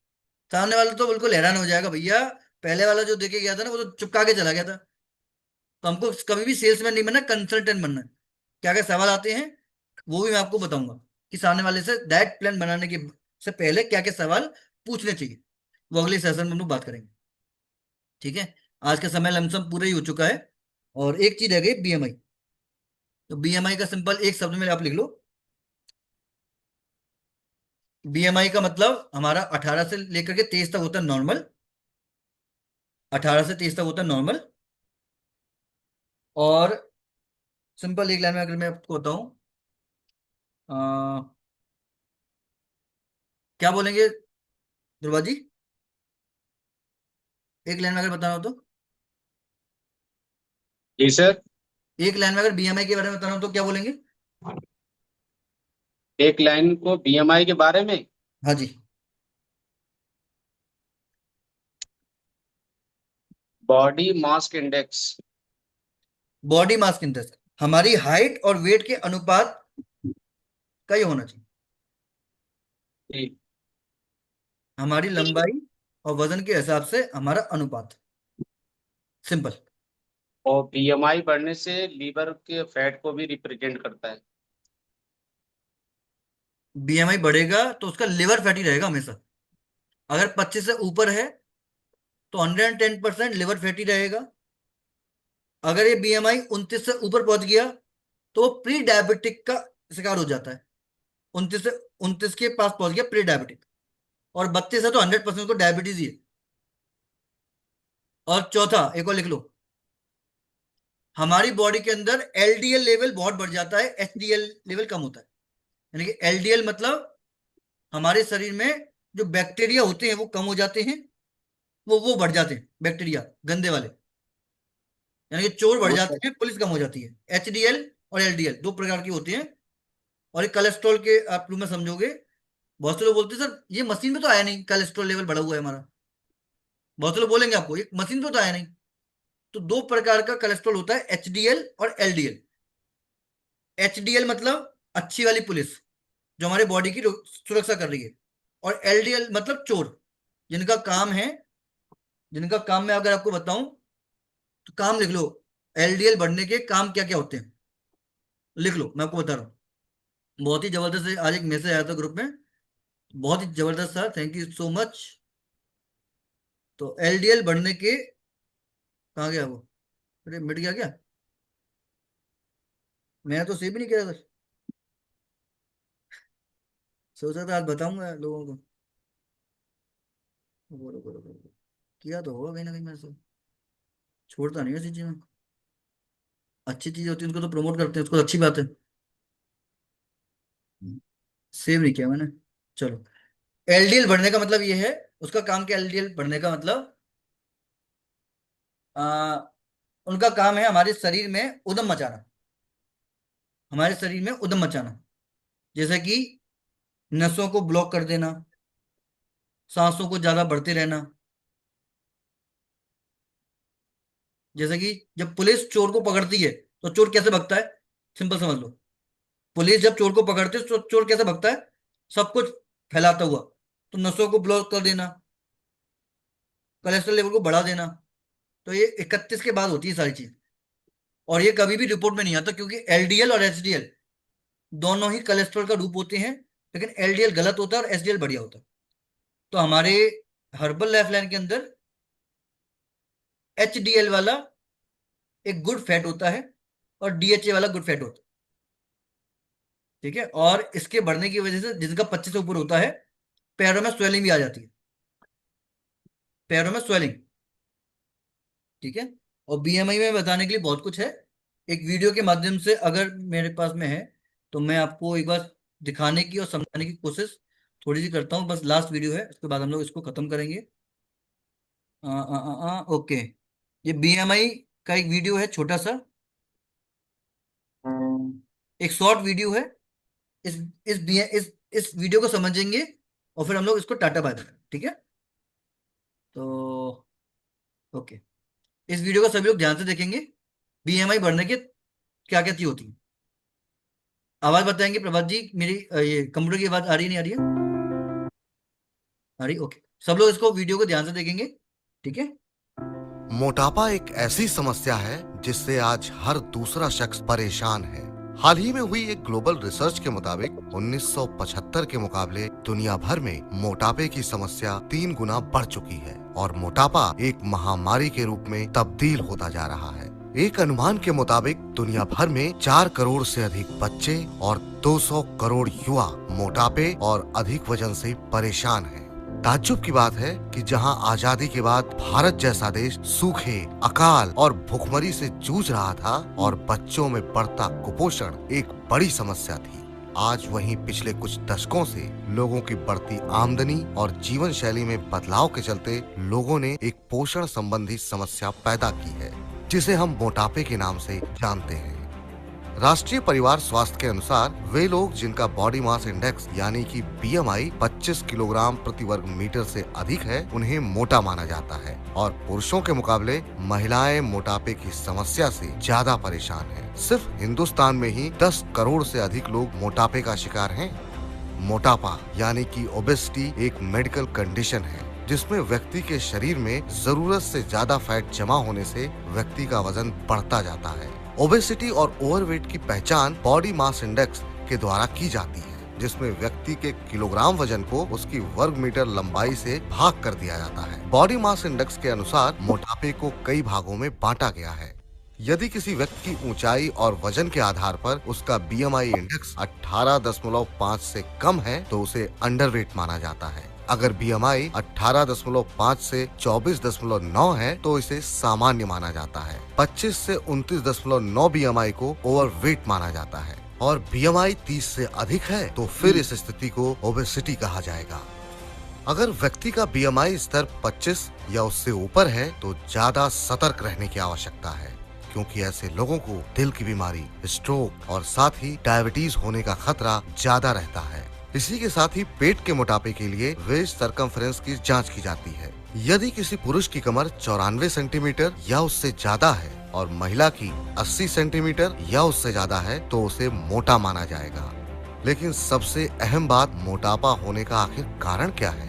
सामने वाला तो बिल्कुल हैरान हो जाएगा, भैया पहले वाला जो देके गया था ना वो तो चुपका के चला गया था। तो हमको कभी भी सेल्समैन नहीं बनना, कंसल्टेंट बनना है। क्या क्या सवाल आते हैं वो भी मैं आपको बताऊंगा, कि सामने वाले से डायरेक्ट प्लान बनाने के से पहले क्या क्या सवाल पूछने चाहिए। वो अगले सेशन में हम लोग बात करेंगे। ठीक है। आज का समय लमसम पूरा ही हो चुका है, और एक चीज रह गई, बीएमआई। तो बीएमआई का सिंपल एक शब्द में आप लिख लो। बीएमआई का मतलब हमारा 18 से लेकर के 23 तक होता है नॉर्मल। 18 से 23 तक होता है नॉर्मल। और सिंपल एक लाइन में अगर मैं आपको बताऊं, अ, क्या बोलेंगे ध्रुवा जी? एक लाइन में अगर बताना हो तो, जी सर। एक लाइन में अगर बीएमआई के बारे में बताना हो तो क्या बोलेंगे? एक लाइन को बीएमआई के बारे में। हाँ जी। Body mass index. Body mass index हमारी हाइट और वेट के अनुपात का ही होना चाहिए। जी। हमारी लंबाई और वजन के हिसाब से हमारा अनुपात। सिंपल। और बीएमआई बढ़ने से लीवर के फैट को भी रिप्रेजेंट करता है। बीएमआई बढ़ेगा तो उसका लिवर फैटी रहेगा हमेशा। अगर 25 से ऊपर है तो 110% लिवर फैटी रहेगा। अगर ये बीएमआई 29 से ऊपर पहुंच गया तो प्री डायबिटिक का शिकार हो जाता है। 29 से 29 के पास पहुंच गया प्री डायबिटिक। और 32 है तो 100% को डायबिटीज ही है। और चौथा एक और लिख लो, हमारी बॉडी के अंदर एलडीएल लेवल बहुत बढ़ जाता है, एचडीएल लेवल कम होता है। यानी कि एलडीएल मतलब हमारे शरीर में जो बैक्टीरिया होते हैं वो कम हो जाते हैं, वो बढ़ जाते हैं बैक्टीरिया गंदे वाले। यानी कि चोर बढ़ वो जाते सर। हैं, पुलिस कम हो जाती है। एचडीएल और एलडीएल दो प्रकार की होती हैं। और एक कोलेस्ट्रॉल के आप रूप में समझोगे। बहुत से लोग बोलते हैं सर ये मशीन में तो आया नहीं, कोलेस्ट्रॉल लेवल बढ़ा हुआ है हमारा। बहुत से लोग बोलेंगे आपको ये मशीन में तो आया नहीं। तो दो प्रकार का कोलेस्ट्रॉल होता है, एचडीएल और एलडीएल। एचडीएल मतलब अच्छी वाली पुलिस, जो हमारे बॉडी की सुरक्षा कर रही है। और एलडीएल मतलब चोर, जिनका काम है, जिनका काम मैं अगर आपको बताऊं तो काम लिख लो। एलडीएल बढ़ने के काम क्या क्या होते हैं, लिख लो, मैं आपको बता रहा हूँ। बहुत ही जबरदस्त है, आज एक मैसेज आया था ग्रुप में, बहुत ही जबरदस्त था, थैंक यू सो मच। तो एलडीएल बढ़ने के, कहाँ गया वो? अरे मिट गया क्या? मैं तो सेव भी नहीं किया था। सोचा था आज बताऊंगा लोगों को। रुको रुको रुको रुको। किया तो होगा कहीं ना कहीं, मैं से छोड़ता नहीं ऐसी चीजें। अच्छी चीज होती है उनको तो प्रमोट करते हैं, उसको अच्छी बात है। सेव नहीं किया मैंने। चलो, एलडीएल बढ़ने का मतलब ये है, उसका काम क्या? एलडीएल बढ़ने का मतलब आ, उनका काम है हमारे शरीर में उदम मचाना। हमारे शरीर में उदम मचाना, जैसे कि नसों को ब्लॉक कर देना, सांसों को ज्यादा बढ़ते रहना। जैसे कि जब पुलिस चोर को पकड़ती है तो चोर कैसे भगता है? सिंपल समझ लो। पुलिस जब चोर को पकड़ती है तो चोर कैसे भगता है? सब कुछ फैलाता हुआ। तो नसों को ब्लॉक कर देना, कोलेस्ट्रॉल लेवल को बढ़ा देना। तो ये 31 के बाद होती है सारी चीज। और ये कभी भी रिपोर्ट में नहीं आता, क्योंकि एलडीएल और एचडीएल दोनों ही कोलेस्ट्रॉल का रूप होते हैं। लेकिन एलडीएल गलत होता है और एचडीएल बढ़िया होता है। तो हमारे हर्बल लाइफ लाइन के अंदर एचडीएल वाला एक गुड फैट होता है, और डीएचए वाला गुड फैट होता है। ठीक है। और इसके बढ़ने की वजह से जिनका 25 से ऊपर होता है, पैरों में स्वेलिंग भी आ जाती है। पैरों में स्वेलिंग। ठीक है। और बीएमआई में बताने के लिए बहुत कुछ है। एक वीडियो के माध्यम से अगर मेरे पास में है तो मैं आपको एक बार दिखाने की और समझाने की कोशिश थोड़ी सी करता हूँ। बस लास्ट वीडियो है, उसके बाद हम लोग इसको खत्म करेंगे। ओके। ये बीएमआई का एक वीडियो है छोटा सा, एक शॉर्ट वीडियो है। इस इस इस वीडियो को समझेंगे और फिर हम लोग इसको टाटा बाय बाय। ठीक है। तो ओके, इस वीडियो को सभी लोग ध्यान से देखेंगे। बीएमआई बढ़ने के क्या क्या चीज होती है। आवाज बताएंगे प्रभात जी, मेरी ये कंप्यूटर की आवाज आ रही है, नहीं आ रही है? आ रही, ओके। सब लोग इसको वीडियो को ध्यान से देखेंगे, ठीक है। मोटापा एक ऐसी समस्या है जिससे आज हर दूसरा शख्स परेशान है। हाल ही में हुई एक ग्लोबल रिसर्च के मुताबिक 1975 के मुकाबले दुनिया भर में मोटापे की समस्या 3 गुना बढ़ चुकी है और मोटापा एक महामारी के रूप में तब्दील होता जा रहा है। एक अनुमान के मुताबिक दुनिया भर में 4 करोड़ से अधिक बच्चे और 200 करोड़ युवा मोटापे और अधिक वजन से परेशान हैं। ताज्जुब की बात है कि जहां आजादी के बाद भारत जैसा देश सूखे, अकाल और भूखमरी से जूझ रहा था और बच्चों में बढ़ता कुपोषण एक बड़ी समस्या थी, आज वहीं पिछले कुछ दशकों से लोगों की बढ़ती आमदनी और जीवन शैली में बदलाव के चलते लोगों ने एक पोषण संबंधी समस्या पैदा की है, जिसे हम मोटापे के नाम से जानते हैं। राष्ट्रीय परिवार स्वास्थ्य के अनुसार वे लोग जिनका बॉडी मास इंडेक्स यानी कि बीएमआई 25 किलोग्राम प्रति वर्ग मीटर से अधिक है, उन्हें मोटा माना जाता है और पुरुषों के मुकाबले महिलाएं मोटापे की समस्या से ज्यादा परेशान हैं। सिर्फ हिंदुस्तान में ही 10 करोड़ से अधिक लोग मोटापे का शिकार हैं। मोटापा यानी कि ओबेसिटी एक मेडिकल कंडीशन है जिसमें व्यक्ति के शरीर में जरूरत से ज्यादा फैट जमा होने से व्यक्ति का वजन बढ़ता जाता है। ओबेसिटी और ओवरवेट की पहचान बॉडी मास इंडेक्स के द्वारा की जाती है, जिसमें व्यक्ति के किलोग्राम वजन को उसकी वर्ग मीटर लंबाई से भाग कर दिया जाता है। बॉडी मास इंडेक्स के अनुसार मोटापे को कई भागों में बांटा गया है। यदि किसी व्यक्ति की ऊंचाई और वजन के आधार पर उसका बीएमआई इंडेक्स 18.5 से कम है तो उसे अंडरवेट माना जाता है। अगर बीएमआई 18.5 से 24.9 है तो इसे सामान्य माना जाता है। 25 से 29.9 बीएमआई को ओवरवेट माना जाता है और बीएमआई 30 से अधिक है तो फिर इस स्थिति को ओबेसिटी कहा जाएगा। अगर व्यक्ति का बीएमआई स्तर 25 या उससे ऊपर है तो ज्यादा सतर्क रहने की आवश्यकता है, क्योंकि ऐसे लोगों को दिल की बीमारी, स्ट्रोक और साथ ही डायबिटीज होने का खतरा ज्यादा रहता है। इसी के साथ ही पेट के मोटापे के लिए वेस्ट सरकमफ्रेंस की जांच की जाती है। यदि किसी पुरुष की कमर 94 सेंटीमीटर या उससे ज्यादा है और महिला की 80 सेंटीमीटर या उससे ज्यादा है तो उसे मोटा माना जाएगा। लेकिन सबसे अहम बात, मोटापा होने का आखिर कारण क्या है?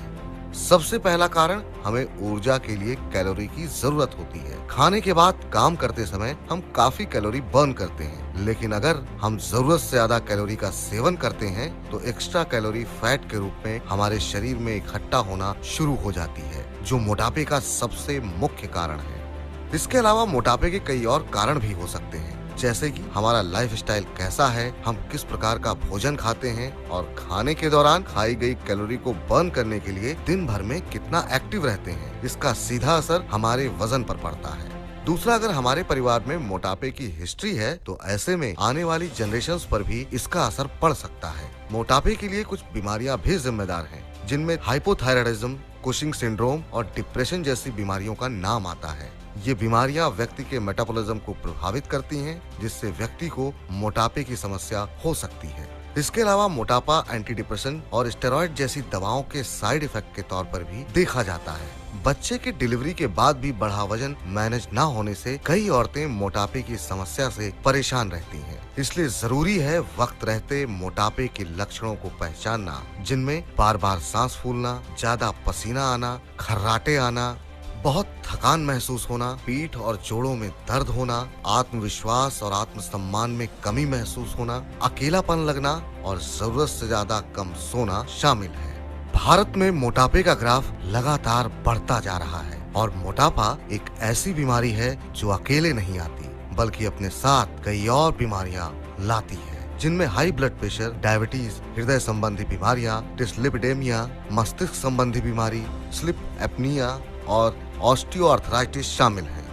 सबसे पहला कारण, हमें ऊर्जा के लिए कैलोरी की जरूरत होती है। खाने के बाद काम करते समय हम काफी कैलोरी बर्न करते हैं, लेकिन अगर हम जरूरत से ज्यादा कैलोरी का सेवन करते हैं तो एक्स्ट्रा कैलोरी फैट के रूप में हमारे शरीर में इकट्ठा होना शुरू हो जाती है, जो मोटापे का सबसे मुख्य कारण है। इसके अलावा मोटापे के कई और कारण भी हो सकते हैं, जैसे कि हमारा लाइफस्टाइल कैसा है, हम किस प्रकार का भोजन खाते हैं और खाने के दौरान खाई गई कैलोरी को बर्न करने के लिए दिन भर में कितना एक्टिव रहते हैं। इसका सीधा असर हमारे वजन पर पड़ता है। दूसरा, अगर हमारे परिवार में मोटापे की हिस्ट्री है तो ऐसे में आने वाली जनरेशन्स पर भी इसका असर पड़ सकता है। मोटापे के लिए कुछ बीमारियां भी जिम्मेदार हैं, जिनमें हाइपोथायराइडिज्म, कुशिंग सिंड्रोम और डिप्रेशन जैसी बीमारियों का नाम आता है। ये बीमारियां व्यक्ति के मेटाबॉलिज्म को प्रभावित करती हैं, जिससे व्यक्ति को मोटापे की समस्या हो सकती है। इसके अलावा मोटापा एंटी डिप्रेशन और स्टेरॉइड जैसी दवाओं के साइड इफेक्ट के तौर पर भी देखा जाता है। बच्चे के डिलीवरी के बाद भी बढ़ा वजन मैनेज न होने से कई औरतें मोटापे की समस्या से परेशान रहती हैं। इसलिए जरूरी है वक्त रहते मोटापे के लक्षणों को पहचानना, जिनमें बार बार सांस फूलना, ज्यादा पसीना आना, खर्राटे आना, बहुत थकान महसूस होना, पीठ और जोड़ों में दर्द होना, आत्मविश्वास और आत्मसम्मान में कमी महसूस होना, अकेलापन लगना और जरूरत से ज्यादा कम सोना शामिल है। भारत में मोटापे का ग्राफ लगातार बढ़ता जा रहा है और मोटापा एक ऐसी बीमारी है जो अकेले नहीं आती, बल्कि अपने साथ कई और बीमारियां लाती है, जिनमें हाई ब्लड प्रेशर, डायबिटीज, हृदय संबंधी बीमारियां, डिस्लिपिडेमिया, मस्तिष्क संबंधी बीमारी, स्लीप एपनिया और ऑस्टियोआर्थराइटिस शामिल है।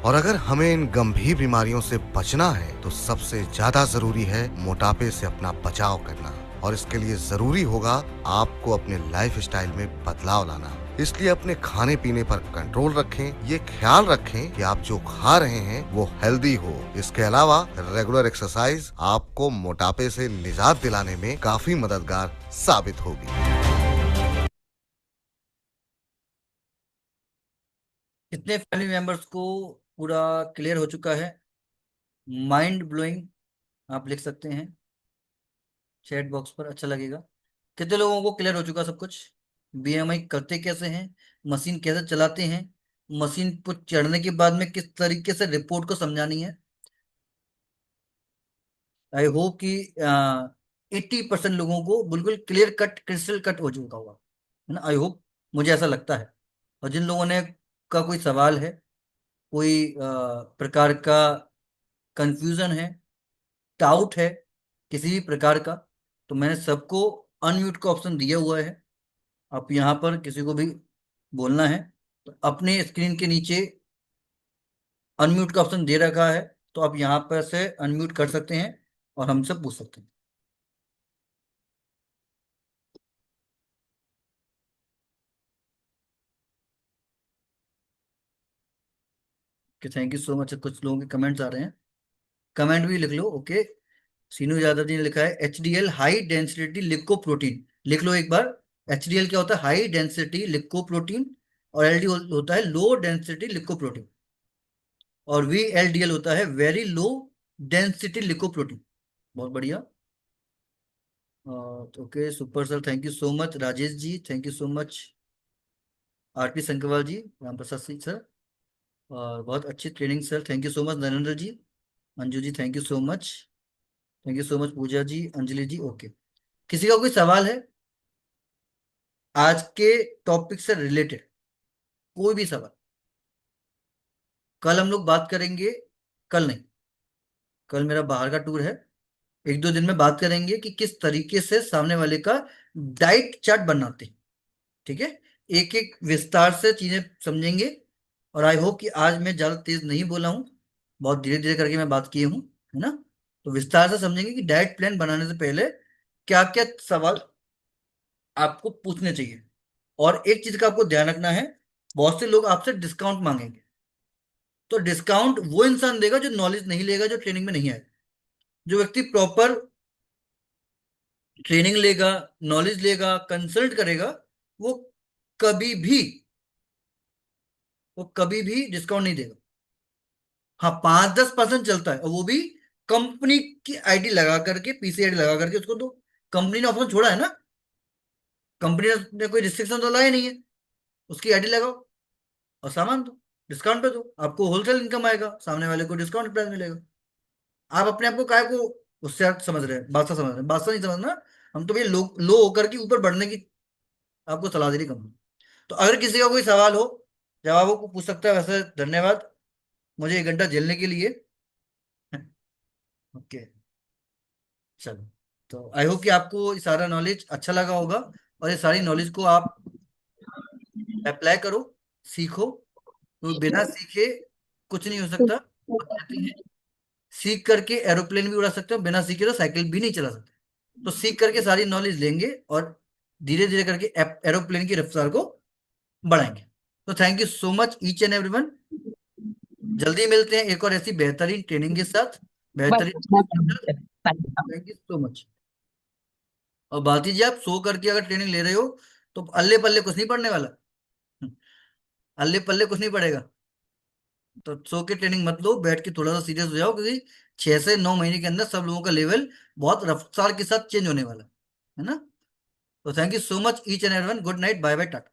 और अगर हमें इन गंभीर बीमारियों से बचना है तो सबसे ज्यादा जरूरी है मोटापे से अपना बचाव करना, और इसके लिए जरूरी होगा आपको अपने लाइफस्टाइल में बदलाव लाना। इसलिए अपने खाने पीने पर कंट्रोल रखें, ये ख्याल रखें कि आप जो खा रहे हैं वो हेल्दी हो। इसके अलावा रेगुलर एक्सरसाइज आपको मोटापे से निजात दिलाने में काफी मददगार साबित होगी। कितने फैमिली मेंबर्स को पूरा क्लियर हो चुका है? माइंड ब्लोइंग आप लिख सकते हैं चैट बॉक्स पर, अच्छा लगेगा। कितने लोगों को क्लियर हो चुका सब कुछ? बीएमआई करते कैसे हैं, मशीन कैसे चलाते हैं, मशीन पर चढ़ने के बाद में किस तरीके से रिपोर्ट को समझानी है। आई होप कि 80% लोगों को बिल्कुल क्लियर कट क्रिस्टल कट हो चुका होगा, है ना? आई होप, मुझे ऐसा लगता है। और जिन लोगों ने का कोई सवाल है, कोई प्रकार का कंफ्यूजन है, डाउट है किसी भी प्रकार का, तो मैंने सबको अनम्यूट का ऑप्शन दिया हुआ है। आप यहाँ पर किसी को भी बोलना है तो अपने स्क्रीन के नीचे अनम्यूट का ऑप्शन दे रखा है, तो आप यहाँ पर से अनम्यूट कर सकते हैं और हमसे पूछ सकते हैं। कि थैंक यू सो मच। कुछ लोगों के कमेंट्स आ रहे हैं, कमेंट भी लिख लो। ओके, सीनू यादव जी ने लिखा है HDL हाई डेंसिटी लिकोप्रोटीन, लिख लो एक बार। HDL क्या होता है? High density lipoprotein. और LD होता है लो डेंसिटी लिकोप्रोटीन। और VLDL होता है वेरी लो डेंसिटी लिकोप्रोटीन। बहुत बढ़िया। Okay super sir, thank you so much. Rajesh ji thank you so much. RP Sankwal ji, Ram Prasad Singh sir, और बहुत अच्छी training sir, thank you so much. Narendra ji, Manju ji thank you so much. Thank you so much Pooja ji, Anjali ji. Okay, किसी का कोई सवाल है आज के टॉपिक से रिलेटेड? कोई भी सवाल? कल हम लोग बात करेंगे, कल नहीं, कल मेरा बाहर का टूर है। एक दो दिन में बात करेंगे कि किस तरीके से सामने वाले का डाइट चार्ट बनाते हैं, ठीक है? एक एक विस्तार से चीजें समझेंगे। और आई होप कि आज मैं ज्यादा तेज नहीं बोला हूँ, बहुत धीरे धीरे करके मैं बात की हूँ, है ना? तो विस्तार से समझेंगे कि डाइट प्लान बनाने से पहले क्या क्या सवाल आपको पूछने चाहिए। और एक चीज का आपको ध्यान रखना है, बहुत से लोग आपसे डिस्काउंट मांगेंगे, तो डिस्काउंट वो इंसान देगा जो नॉलेज नहीं लेगा, जो ट्रेनिंग में नहीं आएगा। जो व्यक्ति प्रॉपर ट्रेनिंग लेगा, नॉलेज लेगा, कंसल्ट करेगा, वो कभी भी वो कभी भी डिस्काउंट नहीं देगा। हाँ, 5-10% चलता है, और वो भी कंपनी की आईडी लगा करके, पीसी आईडी लगा करके उसको दो। कंपनी ने ऑप्शन छोड़ा है ना, कंपनी ने कोई रिस्ट्रिक्शन तो लाया नहीं है। उसकी आईडी लगाओ और सामान दो, डिस्काउंट पे दो, आपको होलसेल इनकम आएगा, सामने वाले को डिस्काउंट प्राइस मिलेगा। आप अपने आप को काय को उससे समझ रहे हैं, बादशाह समझ रहे हैं? बादशाह नहीं समझना। हम तो भैया लो लो होकर के ऊपर बढ़ने की आपको सलाह दे रही कंपनी। तो अगर किसी का कोई सवाल हो, जवाबों को पूछ सकता है। वैसे धन्यवाद मुझे 1 घंटा झेलने के लिए। ओके, चलो। तो आई होप कि आपको ये सारा नॉलेज अच्छा लगा होगा, और ये सारी नॉलेज को आप अप्लाई करो, सीखो। तो बिना सीखे कुछ नहीं हो सकता। और कहते हैं सीख करके एरोप्लेन भी उड़ा सकते हो, बिना सीखे तो साइकिल भी नहीं चला सकते। तो सीख करके सारी नॉलेज लेंगे और धीरे धीरे करके एरोप्लेन की रफ्तार को बढ़ाएंगे। तो thank you so much each and everyone. जल्दी मिलते हैं एक और ऐसी बेहतरीन ट्रेनिंग के साथ, बेहतरीन। Thank you so much. और भारती जी, आप सो करके अगर ट्रेनिंग ले रहे हो तो अल्ले पल्ले कुछ नहीं पड़ने वाला। अल्ले पल्ले कुछ नहीं पड़ेगा। तो सो के ट्रेनिंग मत लो, बैठ के थोड़ा सा सीरियस हो जाओ, क्योंकि 6 से 9 महीने के अंदर सब लोगों का लेवल बहुत रफ्तार के साथ चेंज होने वाला है ना? तो thank you so much each and everyone. Good night, bye bye, Tata.